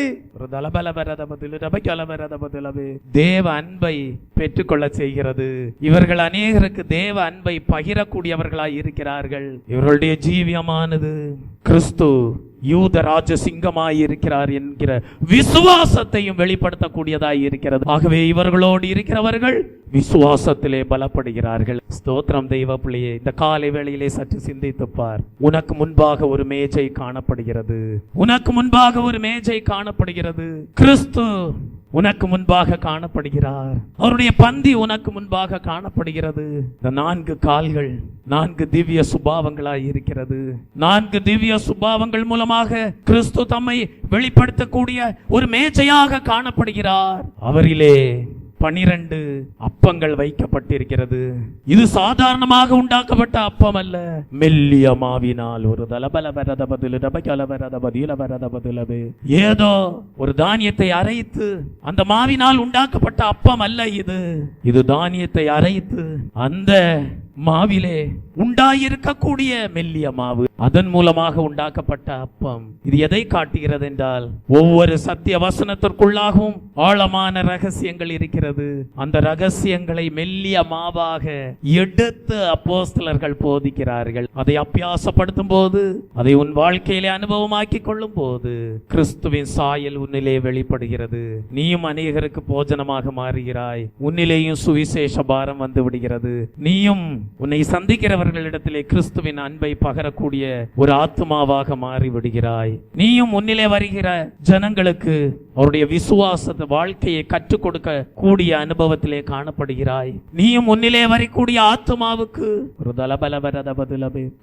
Speaker 1: தேவ அன்பை பெற்றுக்கொள்ள செய்கிறது. இவர்கள் அநேகருக்கு தேவ அன்பை பகிரக்கூடியவர்களாய் இருக்கிறார்கள். இவர்களுடைய ஜீவியமானது கிறிஸ்து யூத ராஜ சிங்கமாய் இருக்கிறார் என்கிற விசுவாசத்தையும் வெளிப்படுத்தக்கூடியதாய் இருக்கிறது. ஆகவே இவர்களோடு இருக்கிறவர்கள் விசுவாசத்திலே பலப்படுகிறார்கள். ஸ்தோத்திரம் தெய்வ பிள்ளையே, இந்த காலை வேளையிலே சற்று சிந்தித்துப்பார். உனக்கு முன்பாக ஒரு மேஜை காணப்படுகிறது. உனக்கு முன்பாக ஒரு மேஜை காணப்படுகிறது. கிறிஸ்து உனக்கு முன்பாக காணப்படுகிறார். அவருடைய பந்தி உனக்கு முன்பாக காணப்படுகிறது. இந்த 4 கால்கள் 4 திவ்ய சுபாவங்களாய் இருக்கிறது. 4 திவ்ய சுபாவங்கள் மூலமாக கிறிஸ்து தம்மை வெளிப்படுத்தக்கூடிய ஒரு மேஜையாக காணப்படுகிறார். அவரிலே 12 அப்பங்கள் வைக்கப்பட்டிருக்கிறது. இது சாதாரணமாக உண்டாக்கப்பட்ட அப்பம் அல்ல, மெல்லிய மாவினால் ஒரு ஏதோ ஒரு தானியத்தை அரைத்து அந்த மாவினால் உண்டாக்கப்பட்ட அப்பம் அல்ல. இது தானியத்தை அரைத்து அந்த மாவிலே உண்டாயிருக்கக்கூடிய மெல்லிய மாவு, அதன் மூலமாக உண்டாக்கப்பட்ட அப்பம். இது எதை காட்டுகிறது என்றால், ஒவ்வொரு சத்திய வசனத்திற்குள்ளாகவும் ஆழமான ரகசியங்கள் இருக்கிறது. அந்த ரகசியங்களை மெல்லிய மாவாக எடுத்து அப்போஸ்தலர்கள் போதிக்கிறார்கள். அதை அபியாசப்படுத்தும் போது, அதை உன் வாழ்க்கையிலே அனுபவமாக்கி கொள்ளும் போது கிறிஸ்துவின் சாயல் உன்னிலே வெளிப்படுகிறது. நீயும் அநேகருக்கு போஜனமாக மாறுகிறாய். உன்னிலேயும் சுவிசேஷ பாரம் வந்து விடுகிறது. நீயும் உன்னை சந்திக்கிறவர்களிடத்திலே கிறிஸ்துவின் அன்பை பகரக்கூடிய ஒரு ஆத்மாவாக மாறி விடுகிறாய். நீயும் முன்னிலே வருகிற ஜனங்களுக்கு அவருடைய விசுவாச வாழ்க்கையை கற்றுக் கொடுக்க கூடிய அனுபவத்திலே காணப்படுகிறாய். நீயும் முன்னிலே வரக்கூடிய ஆத்மாவுக்கு ஒரு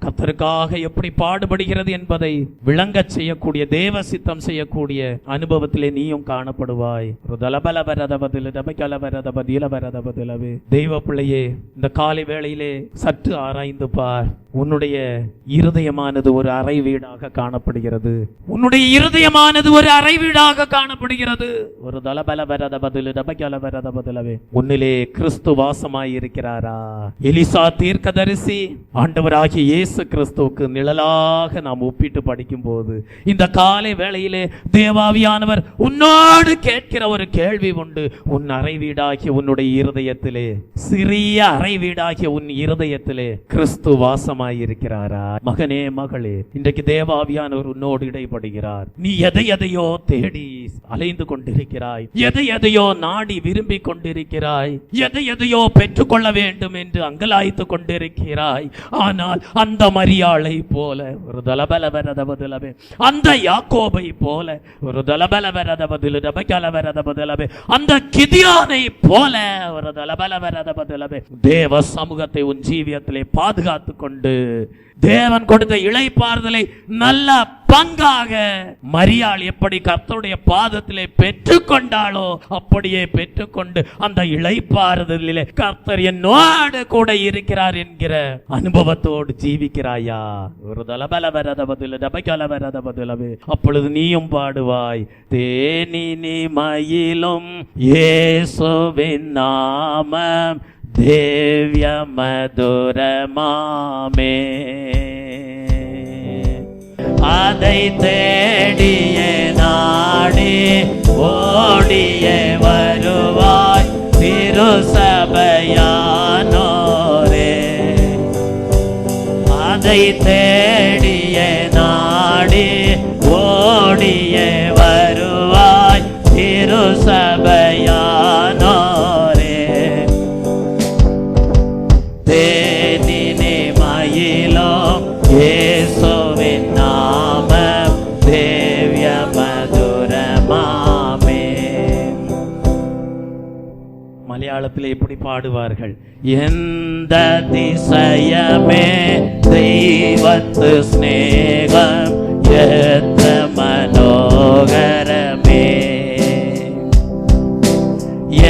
Speaker 1: கர்த்தருக்காக எப்படி பாடுபடுகிறது என்பதை விளங்க செய்யக்கூடிய, தேவ சித்தம் செய்யக்கூடிய அனுபவத்திலே நீயும் காணப்படுவாய். தெய்வ பிள்ளையே, இந்த காலை வேளையிலே சற்று ஆராய்ந்து பார். உன்னுடைய இருதயமானது ஒரு அறை வீடாக காணப்படுகிறது. உன்னுடைய இருதயமானது ஒரு அறை வீடாக காணப்படுகிறது. ஒரு உன்னிலே கிறிஸ்து வாசமாய் இருக்கிறாரா? எலிசா தீர்க்கதரிசி ஆண்டவராகிய இயேசு கிறிஸ்துவுக்கு நிழலாக நாம் ஒப்பிட்டு படிக்கும் போது, இந்த காலை வேளையிலே தேவாவியானவர் உன்னோடு கேட்கிற ஒரு கேள்வி உண்டு. உன் அறை வீடாகிய உன்னுடைய இருதயத்திலே, சிறிய அறை வீடாகிய உன் இருதயத்திலே கிறிஸ்து வாசமாய் இருக்கிறாரா? மகனே, மகளே, இன்றைக்கு தேவாவியானவர் உன்னோடு இடைப்படுகிறார். நீ எதையோ தேடி அலைந்து கொண்டிருக்கிறாய். எதையோ நாடி விரும்பி கொண்டிருக்கிறாய். எதையோ பெற்றுக்கொள்ள வேண்டும் என்று அங்கலாய்த்து கொண்டிருக்கிறாய். ஆனால் அந்த மரியாளை போல ஒரு தலபலவரதபதுலவே, அந்த யாக்கோபை போல ஒரு தலபலவரதபதுலவே, அந்த கிதியோனை போல ஒரு தலபலவரதபதுலவே தேவ சமூகத்தை உன் ஜீவியத்திலே பாதுகாத்து கொண்டு தேவன் கொடுத்த இளைப்பாறுதலை நல்ல பங்காக மரியாள் எப்படி கர்த்தருடைய பாதத்திலே பெற்றுக்கொண்டாளோ அப்படியே பெற்றுக்கொண்டு அந்த இளைப்பாறுதலிலே கர்த்தர் என்னோடு கூட இருக்கிறார் என்கிற அனுபவத்தோடு ஜீவிக்கிறாயா? ஒரு தலபலவரதபதுலவே, அப்பொழுது நீயும் பாடுவாய், தேனினி மயிலும் இயேசுவின் நாமம் தேவ்ய மதுரமாமே, அதை தேடிய நாடி ஓடிய வருவாய் திருசபையானோரே. அதை தேடிய நாடி ஓடிய வருவாய் திருசபையானோரே. தேனினி மலையாளத்திலே இப்படி பாடுவார்கள். எந்த திசையமே தெய்வத்து ஸ்நேகம் எத்த மனோகரமே,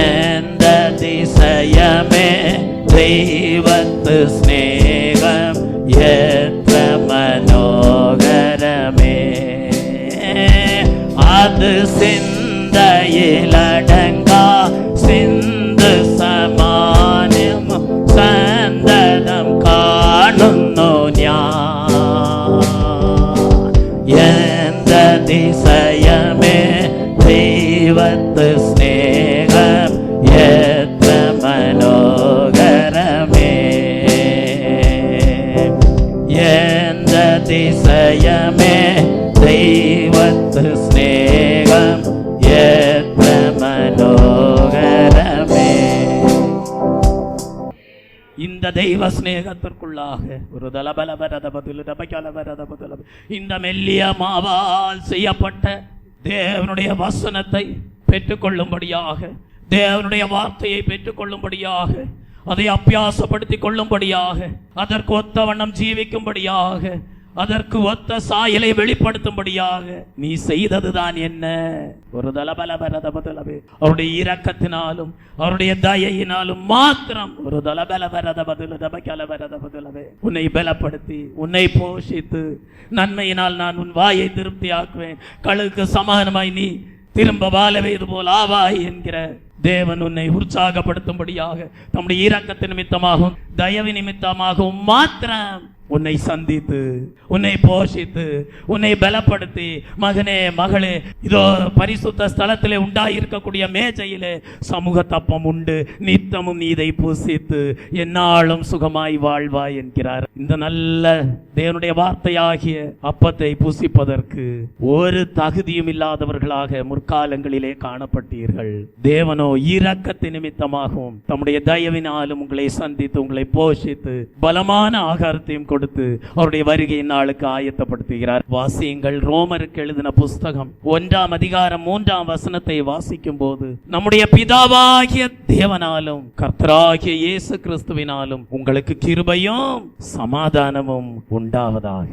Speaker 1: எந்த திசையமே தெய்வத்து ஸ்நேகம் எத்த மனோகரமே, அது சிந்தையிலடங்கா சிந்து സമാനം സന്തതം കാണുന്നു ഞാൻ. എന്തതിശയമേ ദൈവത്ത് സ്നേഹം എത്ര മനോഹരമേ, എന്തതിശയമേ ദൈവത്ത് സ്നേഹം എത്ര മനോഹരமே. இந்த தெய்வ ஸ்நேகத்திற்குள்ளாக ஒரு இந்த மெல்லிய மாவால் செய்யப்பட்ட தேவனுடைய வசனத்தை பெற்றுக்கொள்ளும்படியாக, தேவனுடைய வார்த்தையை பெற்றுக்கொள்ளும்படியாக, அதை அபியாசப்படுத்திக் கொள்ளும்படியாக, அதற்கு ஒத்த வண்ணம் ஜீவிக்கும்படியாக, அதற்கு ஒத்த சாயலை வெளிப்படுத்தும்படியாக நீ செய்ததுதான் என்ன? ஒரு தலபலபரதபதலபே, அவருடைய இரக்கத்தினாலும் அவருடைய தயையினாலும் மாத்திரம் ஒரு தலபலபரதபதலபே உன்னை பலப்படுத்தி உன்னை போஷித்து நன்மையினால் நான் உன் வாயை திருப்தி ஆக்குவேன், கழுகுக்கு சமானமாய் நீ திரும்ப வாழவே இது போல் ஆவாய் என்கிற தேவன் உன்னை உற்சாகப்படுத்தும்படியாக தம்முடைய இரக்கத்தின் நிமித்தமாகவும் தயவு நிமித்தமாகவும் மாத்திரம் உன்னை சந்தித்து உன்னை போஷித்து உன்னை பலப்படுத்தி, மகனே மகளே, இதோ பரிசுத்த ஸ்தலத்திலே உண்டாயிருக்கக்கூடிய மேஜையிலே சமூக தப்பம் உண்டு, நித்தமும் நீ இதை புசித்து எந்நாளும் சுகமாய் வாழ்வாய் என்கிறார். இந்த நல்ல தேவனுடைய வார்த்தையாகிய அப்பத்தை புசிப்பதற்கு ஒரு தகுதியும் இல்லாதவர்களாக முற்காலங்களிலே காணப்பட்டீர்கள். தேவனோ இரக்கத்தின் நிமித்தமாகவும் தம்முடைய தயவினாலும் உங்களை சந்தித்து உங்களை போஷித்து பலமான ஆகாரத்தையும் கொடுத்து அவருடைய வருகையின் நாளுக்கு ஆயத்தப்படுத்துகிறார். வாசியுங்கள். ரோமருக்கு எழுதின புஸ்தகம் 1ஆம் அதிகாரம் 3ஆம் வசனத்தை வாசிக்கும் போது, நம்முடைய பிதாவாகிய தேவனாலும் கர்த்தராகிய இயேசு கிறிஸ்துவினாலும் உங்களுக்கு கிருபையும் சமாதானமும் உண்டாவதாக.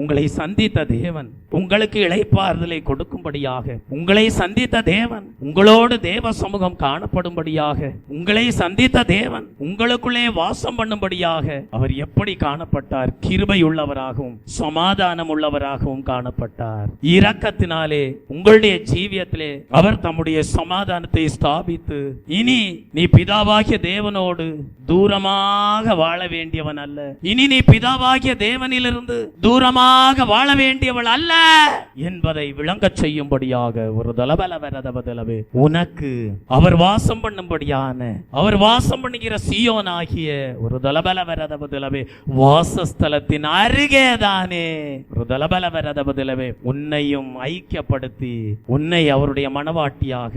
Speaker 1: உங்களை சந்தித்த தேவன் உங்களுக்கு இளைப்பாறுதலை கொடுக்கும்படியாக, உங்களை சந்தித்த தேவன் உங்களோடு தேவ சமூகம் காணப்படும்படியாக, உங்களை சந்தித்த தேவன் உங்களுக்குள்ளே வாசம் பண்ணும்படியாக அவர் எப்படி காணப்பட்டார்? கிருபை உள்ளவராகவும் சமாதானம் உள்ளவராகவும் காணப்பட்டார். இரக்கத்தினாலே உங்களுடைய ஜீவியத்திலே அவர் தம்முடைய சமாதானத்தை ஸ்தாபித்து, இனி நீ பிதாவாகிய தேவனோடு தூரமாக வாழ வேண்டியவன் அல்ல, இனி நீ பிதாவாகிய தேவனிலிருந்து தூரமாக வாழ வேண்டியவள் அல்ல என்பதை விளங்கச் செய்யும்படியாக ஒரு தலபலவரதபதலவே உனக்கு அவர் வாசம் பண்ணும்படியான, அவர் வாசம் பண்ணுகிற சீயோன் ஆகிய ஒரு தலபலவரதபதலவே வாசஸ்தலத்தின் அருகேதானே ஒரு தலபலவரதபதலவே உன்னையும் ஐக்கியப்படுத்தி உன்னை அவருடைய மனவாட்டியாக,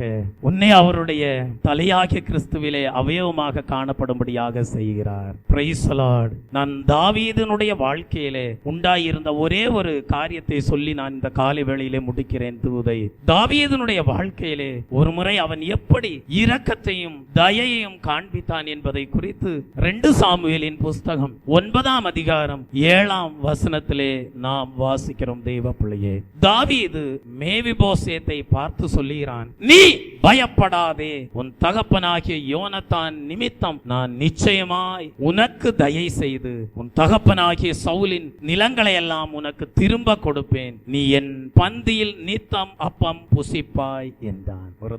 Speaker 1: உன்னை அவருடைய தலையாகிய கிறிஸ்துவிலே அவயவமாக காணப்படும்படியாக செய்கிறார். Praise the Lord. நான் தாவீதினுடைய வாழ்க்கையிலே உண்டாயிருந்த ஒரே ஒரு காரியத்தை சொல்லி நான் இந்த காலை வேளையிலே முடிக்கிறேன். தூதை தாவீதினுடைய வாழ்க்கையிலே ஒரு முறை அவன் எப்படி இரக்கத்தையும் தயையையும் காண்பித்தான் என்பதை குறித்து 2 சாமுவேலின் புஸ்தகம் 9ஆம் அதிகாரம் 7ஆம் வசனத்திலே நாம் வாசிக்கிறோம். தெய்வ பிள்ளையே, தாவீது மேவிபோசேத்தை பார்த்து சொல்லுகிறான், நீ பயப்படாதே, உன் தகப்பனாகிய யோனத்தான் நிமித்தம் நான் நிச்சயமாய் உனக்கு தயை செய்து உன் தகப்பனாகிய சவுலின் நிலங்களை எல்லாம் உனக்கு திரும்ப கொடுப்பேன், நீ என் பந்தியில் நித்தம் அப்பம் புசிப்பாய் என்றான். ஒரு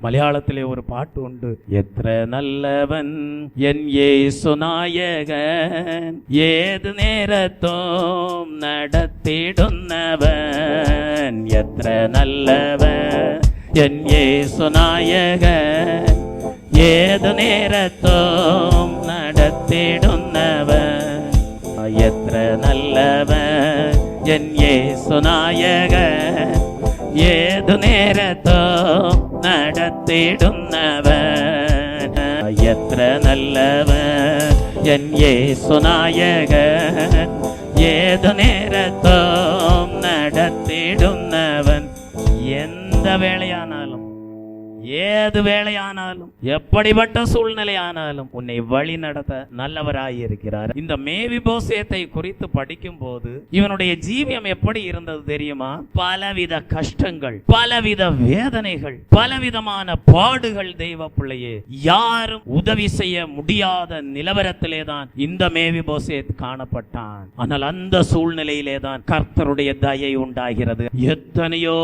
Speaker 1: மலையாளத்திலே ஒரு பாட்டு உண்டு. எത്ര நல்லவன் என் இயேசு நாயகன், ஏது நேரத்தும் நடத்திடுന്നവൻ, எത്ര நல்லவன் என் இயேசு நாயகன், ஏது நேரத்தும் நடத்திடுന്നവൻ, எത്ര நல்லவன் என் இயேசு நாயகன், ஏது நேரத்தும் நடத்திடுന്നവൻ, எത്ര நல்லவன் என் இயேசு நாயகன், ஏது நேரத்தும் நடத்திடுന്നവൻ. எந்த வேளையானாலும் ஏது வேலையானாலும் எப்படிப்பட்ட சூழ்நிலையானாலும் உன்னை வழி நடத்த நல்லவராயிருக்கிறார். இந்த மேவிபோசேத்தை குறித்து படிக்கும் போது இவனுடைய ஜீவியம் எப்படி இருந்தது தெரியுமா? பலவித கஷ்டங்கள், பலவித வேதனைகள், பலவிதமான பாடுகள். தெய்வ பிள்ளையே, யாரும் உதவி செய்ய முடியாத நிலவரத்திலே தான் இந்த மேவிபோசேத் காணப்பட்டான். ஆனால் அந்த சூழ்நிலையிலே தான் கர்த்தருடைய தயை உண்டாகிறது. எத்தனையோ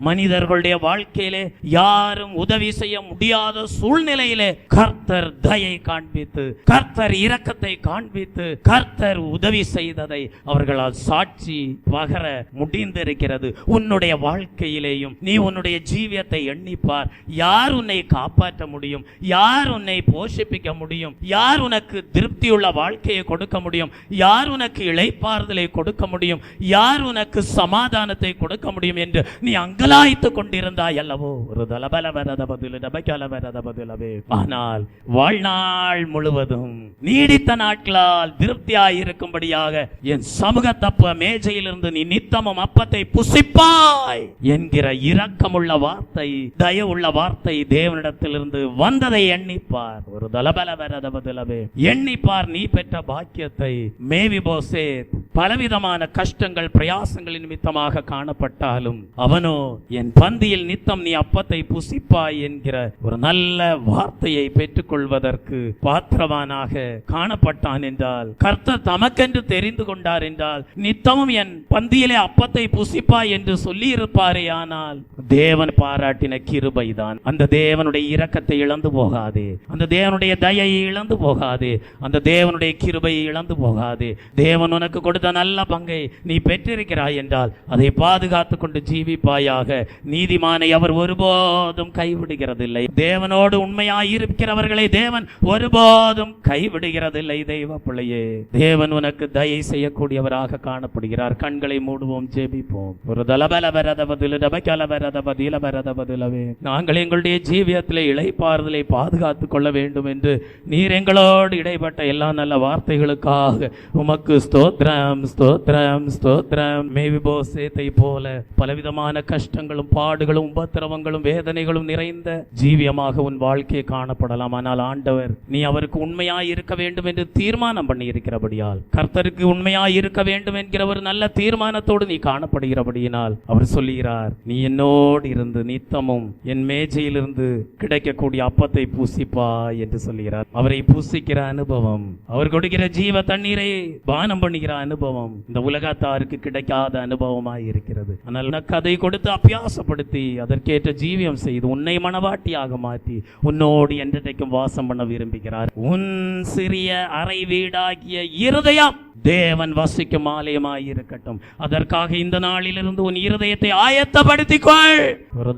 Speaker 1: மனிதர்களுடைய வாழ்க்கையிலே யாரும் உதவி செய்ய முடியாத சூழ்நிலையிலே கர்த்தர் தயை காண்பித்து, கர்த்தர் இரக்கத்தை காண்பித்து, கர்த்தர் உதவி செய்ததை அவர்களால் சாட்சி பகர முடிந்திருக்கிறது. உன்னுடைய வாழ்க்கையிலேயும் நீ உன்னுடைய ஜீவியத்தை எண்ணிப்பார். யார் உன்னை காப்பாற்ற முடியும்? யார் உன்னை போஷிப்பிக்க முடியும்? யார் உனக்கு திருப்தியுள்ள வாழ்க்கையை கொடுக்க முடியும்? யார் உனக்கு இளைப்பாறுதலை கொடுக்க முடியும்? யார் உனக்கு சமாதானத்தை கொடுக்க முடியும் என்று நீ அங்கலாய்த்து கொண்டிருந்தாய் அல்லவோ? ஒரு தலபல வரத பதில் டபக்கல வரத பதிலவே. ஆனால் வாழ்நாள் முழுவதும் நீடித்த நாட்களால் திருப்தியாய் இருக்கும்படியாக என் சமூகத்தப்ப மேஜையிலிருந்து நீ நித்தமும் அப்பத்தை புசிப்பாய் என்கிற இரக்கமுள்ள வார்த்தை, தயவுள்ள வார்த்தை தேவனிடத்திலிருந்து வந்ததை எண்ணிப்பார். ஒரு தலபல வரத பதிலவே. எண்ணிப்பார் நீ பெற்ற பாக்கியத்தை. மேவிபோசேத் பலவிதமான கஷ்டங்கள், பிரயாசங்களின் நிமித்தமாக காணப்பட்டாலும் அவனோ என் பந்தியில் நித்தம் நீ அப்பத்தை புசிப்பாய் என்கிற ஒரு நல்ல வார்த்தையை பெற்றுக் கொள்வதற்கு பாத்திரவானாக காணப்பட்டான் என்றால், கர்த்தர் தமக்கென்று தெரிந்து கொண்டார் என்றால் நித்தமும் என் பந்தியிலே அப்பத்தை புசிப்பாய் என்று சொல்லி இருப்பாரே. ஆனால் தேவன் பாராட்டின கிருபைதான். அந்த தேவனுடைய இரக்கத்தை இழந்து போகாதே, அந்த தேவனுடைய தயையை இழந்து போகாதே, அந்த தேவனுடைய கிருபையை இழந்து போகாதே. தேவன் உனக்கு கொடுத்த நல்ல பங்கை நீ பெற்றிருக்கிறாய் என்றால் அதை பாதுகாத்து கொண்டு ஜீவிப்பாயாக. நீதிமானை அவர் ஒருபோதும் கைவிடுகிறதில்லை. தேவனோடு உண்மையாய் இருக்கிறவர்களை தேவன் ஒருபோதும் கைவிடுகிறதில்லை. தெய்வ பிள்ளையே, தேவன் உனக்கு தயை செய்யக்கூடியவராக காணப்படுகிறார். கண்களை மூடுவோம், ஜெபிப்போம். ஒரு தலபல வரத பதில் டபக்கல வரத பதில வரத பதிலவே. நாங்கள் எங்களுடைய ஜீவியத்திலே இளைப்பாறுதலை பாதுகாத்துக் கொள்ள வேண்டும் என்று நீர் எங்களோடு இடைப்பட்ட எல்லா நல்ல வார்த்தைகளுக்காக உமக்கு ஸ்தோத்திரம், ஸ்தோத்திரம், ஸ்தோத்திரம். மேவிபோசேத்தை போல பலவிதமான கஷ்டங்களும் பாடுகளும் உபத்திரவங்களும் வேதனைகளும் நிறைந்த ஜீவியமாக உன் வாழ்க்கையை காணப்படலாம். ஆனால் ஆண்டவர் நீ அவருக்கு உண்மையாய் இருக்க வேண்டும் என்று தீர்மானம் பண்ணி இருக்கிறபடியால், கர்த்தருக்கு உண்மையாய் இருக்க வேண்டும் என்கிற ஒரு நல்ல தீர்மானத்தோடு நீ காணப்படுகிறபடியினால் அவர் சொல்லுகிறார், நீ என்னோடு இருந்து நித்தமும் என் மேஜையிலிருந்து கிடைக்கக்கூடிய அப்பத்தை பூசிப்பா என்று சொல்லுகிறார். அவரை பூசிக்கிற அனுபவம், அவர் கொடுக்கிற ஜீவ தண்ணீரை பானம் பண்ணுகிற அனுபவம் இந்த உலகத்தாருக்கு கிடைக்காத அனுபவமாய் இருக்கிறது. ஆனால் உனக்கு அதை கொடுத்து அபியாசப்படுத்தி அதற்கேற்ற ஜீவியம் செய்து உன்னை மனவாட்டியாக மாற்றி உன்னோடு என்றைக்கும் வாசம் பண்ண விரும்புகிறார். உன் சிறிய அறை வீடாகிய இருதயம் தேவன் வசிக்கும் ஆலயமாய் இருக்கட்டும். அதற்காக இந்த நாளிலிருந்து உன் இருதயத்தை ஆயத்தப்படுத்திக்கொள். ஒரு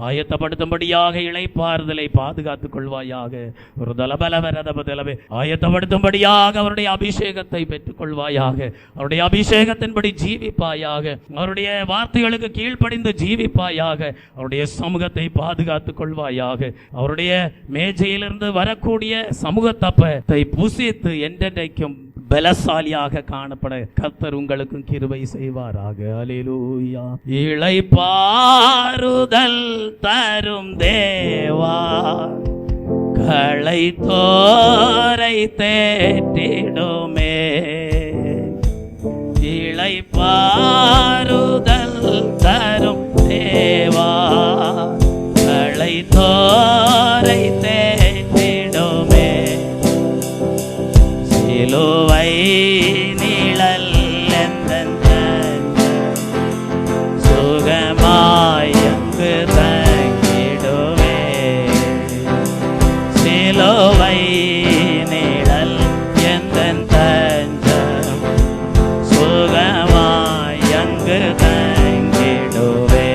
Speaker 1: ஆயத்தப்படுத்தும்படியாக இளைப்பாறுதலை பாதுகாத்துக் கொள்வாயாக. ஒரு ஆயத்தப்படுத்தும்படியாக அவருடைய அபிஷேகத்தை பெற்றுக் கொள்வாயாக. அவருடைய அபிஷேகத்தின்படி ஜீவிப்பாயாக. அவருடைய வார்த்தைகளுக்கு கீழ்ப்படிந்து ஜீவிப்பாயாக. அவருடைய சமூகத்தை பாதுகாத்துக் கொள்வாயாக. அவருடைய மேஜையிலிருந்து வரக்கூடிய சமூகத்தப்பத்தை புசித்து என்றைக்கும் பலசாலியாக காணப்பட கர்த்தர் உங்களுக்கும் கிருபை செய்வாராக. அல்லேலூயா. இளைப்பாறுதல் தரும் தேவா, களைத்தோரை தேற்றிடுமே. இளைப்பாறுதல் தரும் தேவா, களைத்தோரை தேற்றிடுமே. சிலுவை நிழல் எந்தெந்த சுகமாய் அங்கு தங்கிடுவே. சிலுவை நிழல் எந்தெந்த சுகமாய் அங்கு தங்கிடுவே.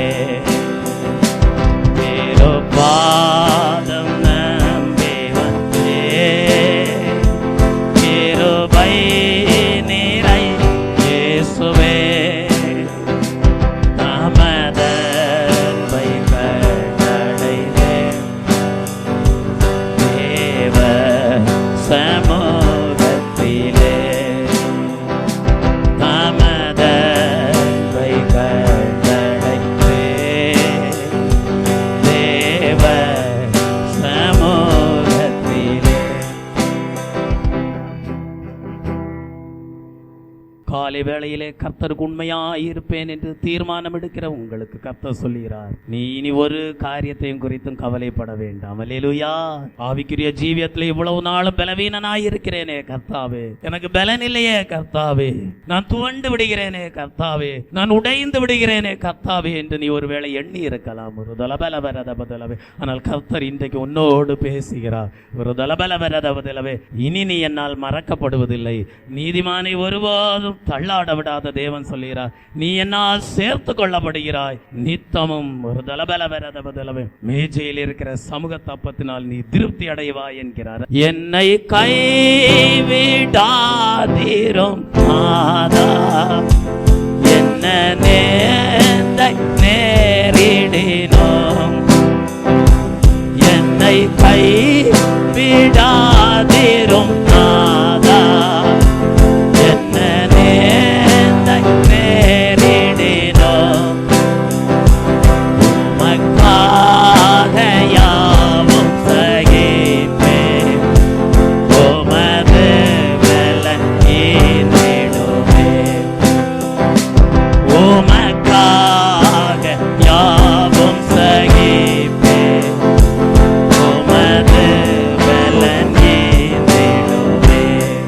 Speaker 1: திருப்பாதம் காலை வேளையிலே கர்த்தருக்கு உண்மையாய் இருப்பேன் என்று தீர்மானம் எடுக்கிற உங்களுக்கு கர்த்தர் சொல்லுகிறார், நீ இனி ஒரு காரியத்தையும் குறித்தும் கவலைப்பட வேண்டாம். அல்லேலூயா. ஆவிக்குரிய ஜீவியத்தில் இவ்வளவு நாளும் பலவீனனாய் இருக்கிறேனே கர்த்தாவே, எனக்கு பலன் இல்லையே கர்த்தாவே, நான் துவண்டு விடுகிறேனே கர்த்தாவே, நான் உடைந்து விடுகிறேனே கர்த்தாவே என்று நீ ஒருவேளை எண்ணி இருக்கலாம். ஒரு தலபல வரத பதலவே. ஆனால் கர்த்தர் இன்றைக்கு உன்னோடு பேசுகிறார். ஒரு தலபல வரத பதலவே. இனி நீ என்னால் மறக்கப்படுவதில்லை. நீதிமானை ஒருபோதும் தள்ளாட விடாத தேவன் சொல்கிறார், நீ என்னால் சேர்த்து கொள்ளப்படுகிறாய் நித்தமும். ஒரு தலபல வரத பதலவே. மேஜையில் இருக்கிற சமூக தப்பத்தினால் நீ திருப்தி அடைவாய் என்கிறார். என்னை கைவிடாதீரும் நாதா, என்ன நேரிடினோம், என்னை கைவிடாதீரும் நாதா, என்ன நேரிடினோம், உமக்காக யாவும் சகிப்பேன், உமது பலன் ஈந்திடுவேன், உமக்காக யாவும் சகிப்பேன், உமது பலன் ஈந்திடுவேன்,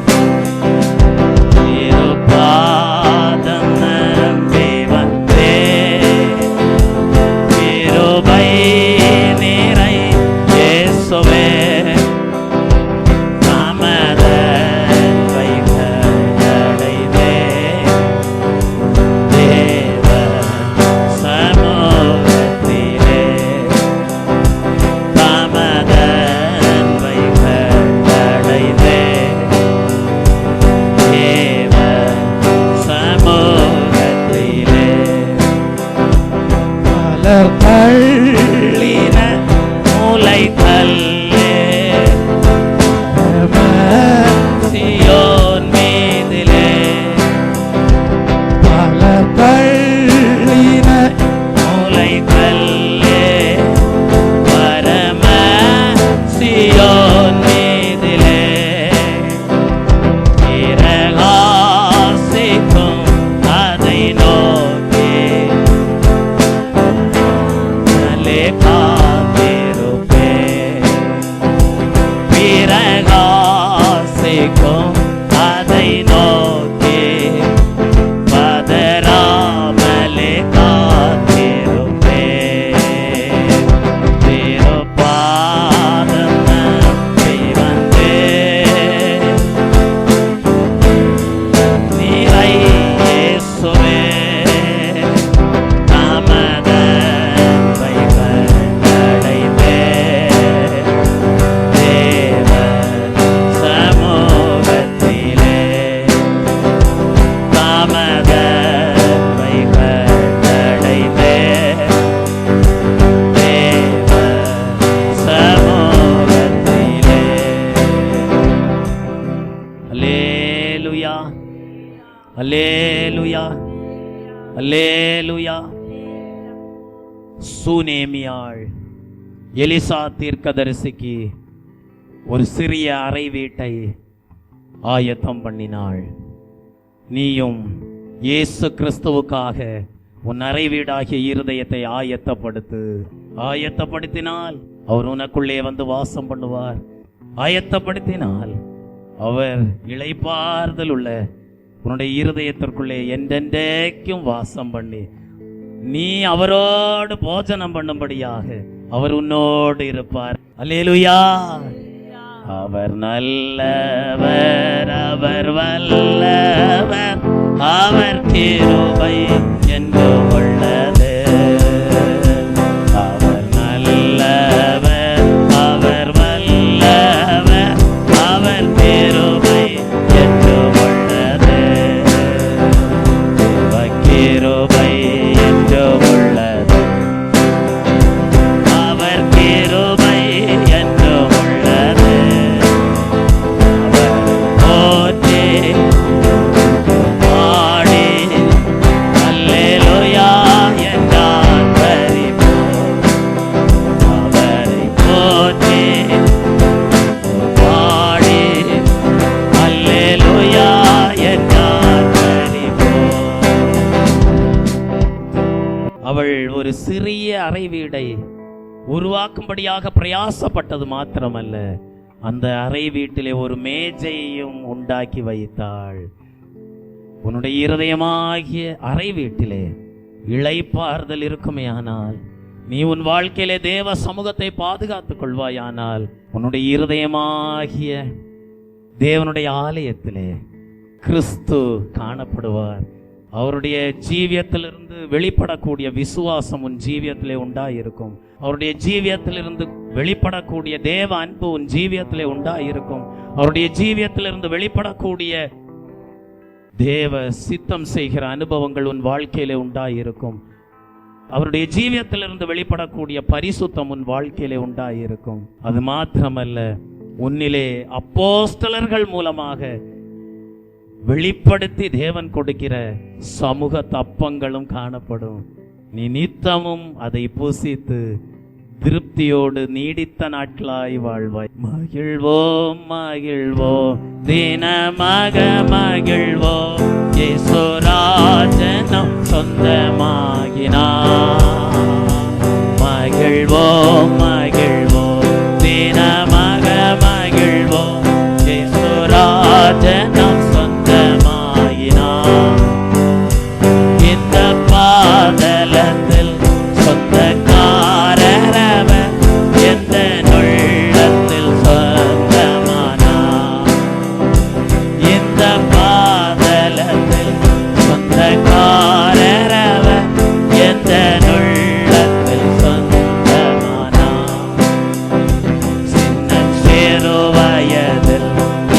Speaker 1: திருப்பாதம் நம்பி வந்தேன், கிருபை நிறை இயேசுவே, தள்ளின மூலை கல்லே, சியோன் மீதிலே, பல தள்ளின மூலை கல்லே, பரம சியோன் மீதிலே, பிரகாசிக்கும் அதை நோக்கி காத்திருப்பேன், பிரகாசிக்கும் அதை நோக்கி பதறாமலே காத்திருப்பேன், திருப்பாதம் நம்பி வந்தேன், நிறை இயேசுவே, அல்லேலூயா, அல்லேலூயா. சூனேமியாள் எலிசா தீர்க்கதரிசிக்கு ஒரு சிறிய அறை வீட்டை ஆயத்தம் பண்ணினாள். நீயும் இயேசு கிறிஸ்துவுக்காக உன் அறை வீடாகிய இருதயத்தை ஆயத்தப்படுத்தினால் அவர் உனக்குள்ளே வந்து வாசம் பண்ணுவார். ஆயத்தப்படுத்தினால் அவர் இளைப்பாறுதல் உள்ள உன்னுடைய இருதயத்திற்குள்ளே என்றென்றைக்கும் வாசம் பண்ணி நீ அவரோடு போஜனம் பண்ணும்படியாக அவர் உன்னோடு இருப்பார். அல்லேலூயா. அவர் நல்லவர், அவர் வல்லவர், அவர் கிருபை என்று உள்ளது. அவர் நல்லவர், அவர் வல்லவர், அவர் கிருபை என்று உள்ளது. கிருபை என்று உள்ளது. அவர் கிருபை என்று உள்ளது. அவர் போற்றி பாடி அல்லேலூயா உருவாக்கும்படியாக பிரயாசப்பட்டது மாத்திரமல்ல, அந்த அறை வீட்டிலே ஒரு மேஜையையும் உண்டாக்கி வைத்தாள். உன்னுடைய இருதயமாகிய அறை வீட்டிலே இளைப்பாறுதல் இருக்குமே ஆனால், நீ உன் வாழ்க்கையிலே தேவ சமூகத்தை பாதுகாத்துக் கொள்வாயானால், உன்னுடைய இருதயமாகிய தேவனுடைய ஆலயத்திலே கிறிஸ்து காணப்படுவார். அவருடைய ஜீவியத்திலிருந்து வெளிப்படக்கூடிய விசுவாசம் உன் ஜீவியத்திலே உண்டாயிருக்கும். அவருடைய ஜீவியத்திலிருந்து வெளிப்படக்கூடிய தேவ அன்பு உன் ஜீவியத்திலே உண்டாயிருக்கும். அவருடைய ஜீவியத்திலிருந்து வெளிப்படக்கூடிய தேவ சித்தம் செய்கிற அனுபவங்கள் உன் வாழ்க்கையிலே உண்டாயிருக்கும். அவருடைய ஜீவியத்திலிருந்து வெளிப்படக்கூடிய பரிசுத்தம் உன் வாழ்க்கையிலே உண்டாயிருக்கும். அது மாத்திரமல்ல, உன்னிலே அப்போஸ்தலர்கள் மூலமாக வெளிப்படுத்தி தேவன் கொடுக்கிற சமூக தப்பங்களும் காணப்படும். நீ நித்தமும் அதை புசித்து திருப்தியோடு நீடித்த நாட்களாய் வாழ்வாய். மகிழ்வோம் மகிழ்வோம் தினமாக மகிழ்வோம், இயேசுராஜனம் சொந்தமாகினார். மகிழ்வோம் மகிழ்வோம் தினமாக மகிழ்வோம், இயேசுராஜனம் சொந்தமாகினார். இந்த பாதலத்தில் சொந்தக்காரரவர், எந்த நுள்ளத்தில் சொந்தமானார். இந்த பாதலத்தில் சொந்தக்காரரவர், எந்த நுள்ளத்தில் சொந்தமானார். சின்ன சிறு வயதில்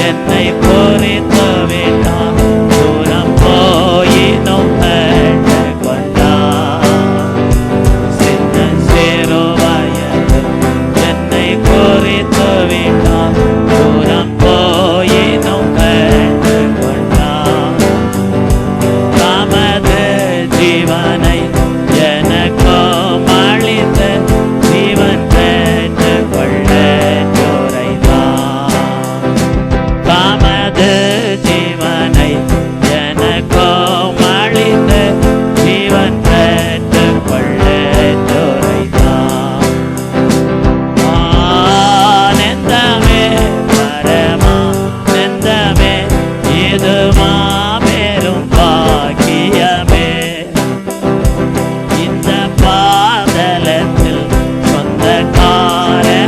Speaker 1: என்னை பொறித்து விட்டார், தூரம் போயினும் கண்டு கொண்டார். சின்ன சிறு வயதில் என்னை பொறித்து விட்டார், தூரம் போயினும் கண்டு கொண்டார். தமது ஜீவனை எனக்கும் அளித்து ஜீவன் பெற்றுக் கொள்ள உரைத்தார். தமது ஜீவனை எனக்கும் அளித்து ஜீவன் பெற்றுக் கொள்ள உரைத்தார். ஆனந்தமே பரமானந்தமே, இது மாபெரும் பாக்கியமே. இந்த பாதலத்தில் சொந்தக்காரரவர்,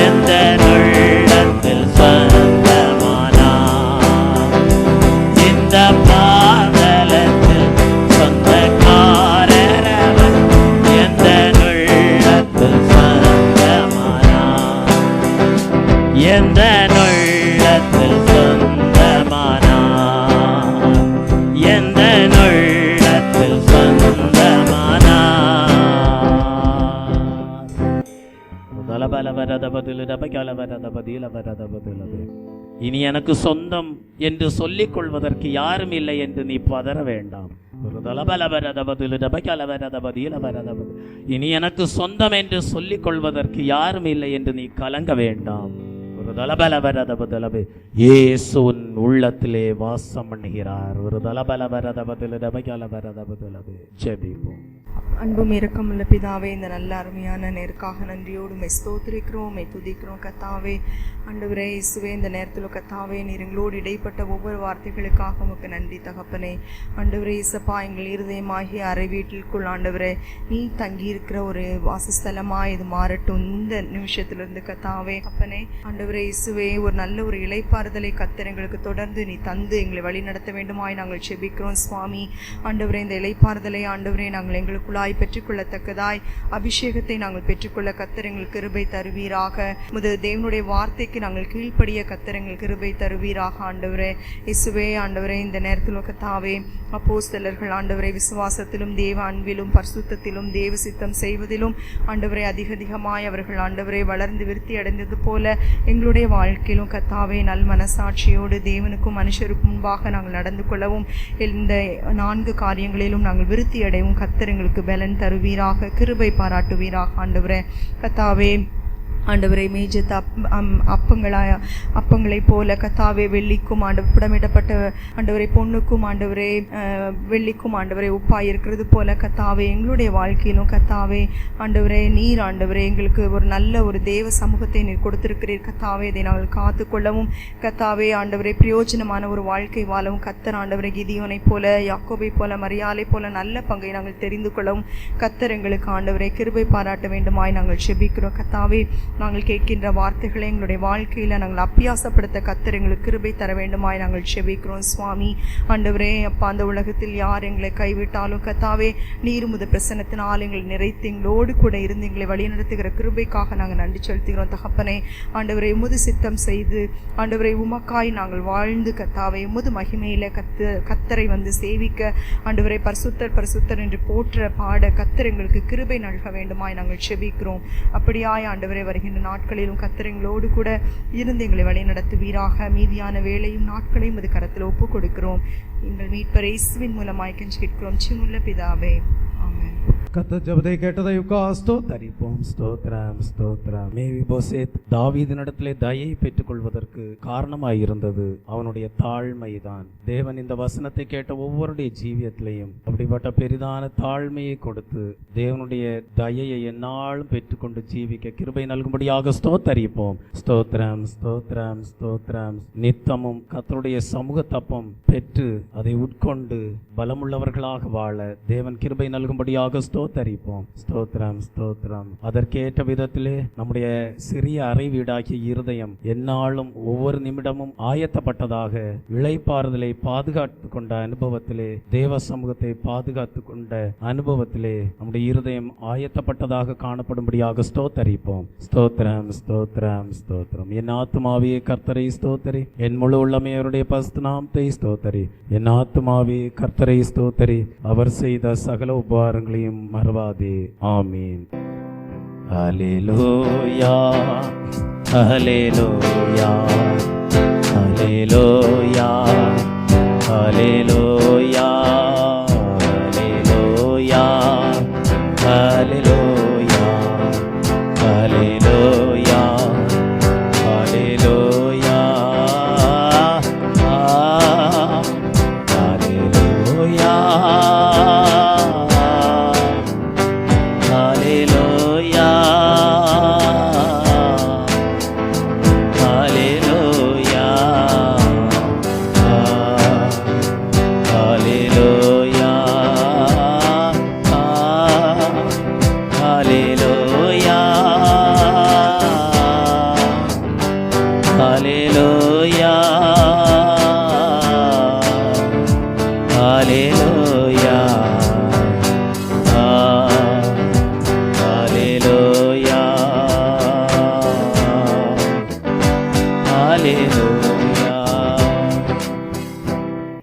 Speaker 1: எந்த நுள்ளத்தில் சொந்தமானார். இந்த பாதலத்தில் சொந்தக்காரரவர், எந்த நுள்ளத்தில் சொந்தமானார். எந்த நுள்ளத்தில் சொந்தமானார். எந்த நுள்ளத்தில் சொந்தமானார். இனி எனக்கு சொந்தம் என்று சொல்லிக் கொள்வதற்கு யாரும் இல்லை என்று நீ பதற வேண்டாம். இனி எனக்கு சொந்தம் என்று சொல்லிக் கொள்வதற்கு யாரும் இல்லை என்று நீ கலங்க வேண்டாம். இயேசு உன் உள்ளத்திலே வாசம் பண்ணுகிறார். ஒரு ஜெபிப்போம்.
Speaker 3: அன்பும் இரக்கமுள்ள பிதாவே, இந்த நல்ல அருமையான நேருக்காக நன்றியோடு மை ஸ்தோத்திரிக்கிறோம், மை துதிக்கிறோம் கத்தாவே. ஆண்டவரே இயேசுவே, இந்த நேரத்தில் கத்தாவே நீர் எங்களோடு இடைப்பட்ட ஒவ்வொரு வார்த்தைகளுக்காக உமக்கு நன்றி தகப்பனே. ஆண்டவரே இயேசப்பா, எங்கள் இருதயமாகிய அறை வீட்டிற்குள் ஆண்டவரே நீ தங்கியிருக்கிற ஒரு வாசஸ்தலமாக இது மாறட்டும் இந்த நிமிஷத்திலிருந்து கத்தாவே. அப்பனே ஆண்டவரே இயேசுவே, ஒரு நல்ல ஒரு இளைப்பாறுதலை கர்த்தர் எங்களுக்கு தொடர்ந்து நீ தந்து எங்களை வழி நடத்த வேண்டுமாய் நாங்கள் செபிக்கிறோம் சுவாமி. ஆண்டவரே இந்த இளைப்பாறுதலை ஆண்டவரே நாங்கள் எங்களுக்குள்ளாய் பெற்றுக்கொள்ளத்தக்கதாய் அபிஷேகத்தை நாங்கள் பெற்றுக்கொள்ள கர்த்தர் எங்களுக்கு கிருபை தருவீராக. தேவனுடைய வார்த்தைக்கு நாங்கள் கீழ்ப்படிய கர்த்தர் எங்களுக்கு கிருபை தருவீராக. ஆண்டவரே இயேசுவே, ஆண்டவரே இந்த நேரத்தில் கர்த்தாவே அப்போஸ்தலர்கள் ஆண்டவரை விசுவாசத்திலும் தேவ அன்பிலும் பரிசுத்தத்திலும் தேவ சித்தம் செய்வதிலும் ஆண்டவரை அதிகமாய் அவர்கள் ஆண்டவரை வளர்ந்து விருத்தி அடைந்தது போல எங்களுடைய வாழ்க்கையிலும் கர்த்தாவே நல் மனசாட்சியோடு தேவனுக்கும் மனுஷருக்கும் முன்பாக நாங்கள் நடந்து கொள்ளவும் இந்த 4 காரியங்களிலும் நாங்கள் விருத்தி அடையவும் கர்த்தர் எங்களுக்கு பலன் தருவீராக, கிருபை பாராட்டுவீராக. ஆண்டவரே கர்த்தாவே ஆண்டவரை மேஜத்த அப்பங்களைப் போல கத்தாவே வெள்ளிக்கும் புடமிடப்பட்ட ஆண்டவரை பொண்ணுக்கும் ஆண்டவரே வெள்ளிக்கும் ஆண்டவரை உப்பாய் இருக்கிறது போல கத்தாவே எங்களுடைய வாழ்க்கையிலும் கத்தாவே ஆண்டவரே நீர் ஆண்டவரே எங்களுக்கு ஒரு நல்ல ஒரு தேவ சமூகத்தை நீர் கொடுத்திருக்கிறீர் கத்தாவே. இதை நாங்கள் காத்து கொள்ளவும் கத்தாவே ஆண்டவரை பிரயோஜனமான ஒரு வாழ்க்கை வாழவும் கத்தர் ஆண்டவரை கிதியோனை போல யாக்கோபை போல மரியாளை போல நல்ல பங்கை நாங்கள் தெரிந்து கொள்ளவும் கத்தர் எங்களுக்கு ஆண்டவரை கிருபை பாராட்ட வேண்டுமாய் நாங்கள் செபிக்கிறோம் கத்தாவே. நாங்கள் கேட்கின்ற வார்த்தைகளை எங்களுடைய வாழ்க்கையில் நாங்கள் அபியாசப்படுத்த கத்தர் எங்களுக்கு கிருபை தர வேண்டுமாய் நாங்கள் செபிக்கிறோம் சுவாமி. ஆண்டவரே அப்பா, அந்த உலகத்தில் யார் எங்களை கைவிட்டாலும் கத்தாவே நீர் உமது பிரசன்னத்தினால் எங்களை நிறைத்து எங்களோடு கூட இருந்து எங்களை வழிநடத்துகிற கிருபைக்காக நாங்கள் நன்றி செலுத்துகிறோம் தகப்பனே. ஆண்டவரை உமது சித்தம் செய்து ஆண்டவரை உமக்காய் நாங்கள் வாழ்ந்து கத்தாவே உமது மகிமையில கத்தரை வந்து சேவிக்க ஆண்டவரை பரிசுத்தர் பரிசுத்தர் என்று போற்ற பாட கத்தர் எங்களுக்கு கிருபை நல்க வேண்டுமாய் நாங்கள் செபிக்கிறோம். அப்படியாய் ஆண்டவரை வருகின்ற நாட்களிலும் கத்தர் எங்களோடு கூட இருந்து எங்களை வழி நடத்துவீராக. மீதியான வேளையும் நாட்களையும் அது கரத்தில் ஒப்பு கொடுக்கிறோம். எங்கள் மீட்பர் இயேசுவின் மூலமாய் கெஞ்சி கேட்கிறோம் ஜீவனுள்ள பிதாவே, ஆமென்.
Speaker 1: கர்த்தர் ஜெபத்தை கேட்டதையுக்கா ஸ்தோத்தரிப்போம். ஸ்தோத்திரம் ஸ்தோத்திரம். மேவிபோசேத் தாவீதினிடத்திலே தயை பெற்றுக்கொள்வதற்கு காரணமாயிருந்தது அவனுடைய தாழ்மைதான். தேவன் இந்த வசனத்தை கேட்ட ஒவ்வொருடைய ஜீவியத்திலையும் அப்படிப்பட்ட பெரிதான தாழ்மையை கொடுத்து தேவனுடைய தயையை எந்நாளும் பெற்றுக்கொண்டு ஜீவிக்க கிருபை நல்கும்படியாக ஸ்தோத்தரிப்போம். ஸ்தோத்திரம் ஸ்தோத்திரம் ஸ்தோத்திரம். நித்தமும் கர்த்தருடைய சமூக தப்பம் பெற்று அதை உட்கொண்டு பலமுள்ளவர்களாக வாழ தேவன் கிருபை நல்கும்படியாக ஸ்தோத்தரிப்போம். ஸ்தோத்திரம் ஸ்தோத்திரம். அதற்கேற்ற விதத்திலே நம்முடைய சிறிய அறை வீடாகிய இருதயம் எந்நாளும் ஒவ்வொரு நிமிடமும் ஆயத்தப்பட்டதாக இளைப்பாறுதலை பாதுகாத்து கொண்ட அனுபவத்திலே தேவ சமூகத்தை பாதுகாத்து கொண்ட அனுபவத்திலே நம்முடைய இருதயம் ஆயத்தப்பட்டதாக காணப்படும்படியாக ஸ்தோத்தரிப்போம். ஸ்தோத்திரம் ஸ்தோத்திரம் ஸ்தோத்திரம். என் ஆத்துமாவே கர்த்தரை ஸ்தோத்தரி, என் முழு உள்ளமே அவருடைய பரிசுத்த நாமத்தை ஸ்தோத்தரி. என் ஆத்துமாவே கர்த்தரை ஸ்தோத்தரி, அவர் செய்த சகல உபகாரங்களையும் மறவாதே. ஆமீன். ஹல்லேலூயா ஹல்லேலூயா ஹல்லேலூயா ஹல்லேலூயா ஹல்லேலூயா ஹல்லேலூயா ஹல்லேலூயா ஹல்லேலூயா ஹல்லேலூயா ஹல்லேலூயா ஹல்லேலூயா ஹல்லேலூயா ஹல்லேலூயா ஹல்லேலூயா ஹல்லேலூயா ஹல்லேலூயா ஹல்லேலூயா.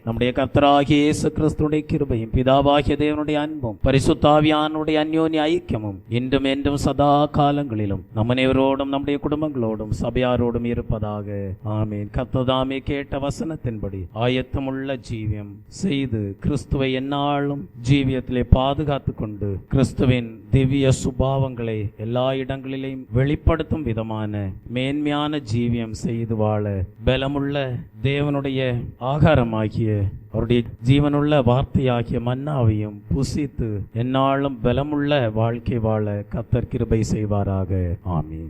Speaker 1: நம்முடைய கர்த்தராகிய இயேசு கிறிஸ்துவின் கிருபையும் பிதாவாகிய தேவனுடைய அன்பும் பரிசுத்த ஆவியானுடைய அந்யோன்ய ஐக்கியமும் இன்றும் என்றும் சதா காலங்களிலும் நம் அனைவரோடும் நம்முடைய குடும்பங்களோடும் சபையாரோடும் இருப்பதாக. ஆமீன். கர்த்ததாமே கேட்ட வசனத்தின்படி ஆயத்தமுள்ள ஜீவியம் செய்து கிறிஸ்துவை எந்நாளும் ஜீவியத்திலே பாதுகாத்து கொண்டு கிறிஸ்துவின் திவ்ய சுபாவங்களை எல்லா இடங்களிலும் வெளிப்படுத்தும் விதமான மேன்மையான ஜீவியம் செய்து வாழ பலமுள்ள தேவனுடைய ஆகாரமாகிய அவருடைய ஜீவனுள்ள வார்த்தையாகிய மன்னாவையும் புசித்து எந்நாளும் பலமுள்ள வாழ்க்கை வாழ கர்த்தர் கிருபை செய்வாராக. ஆமீன்.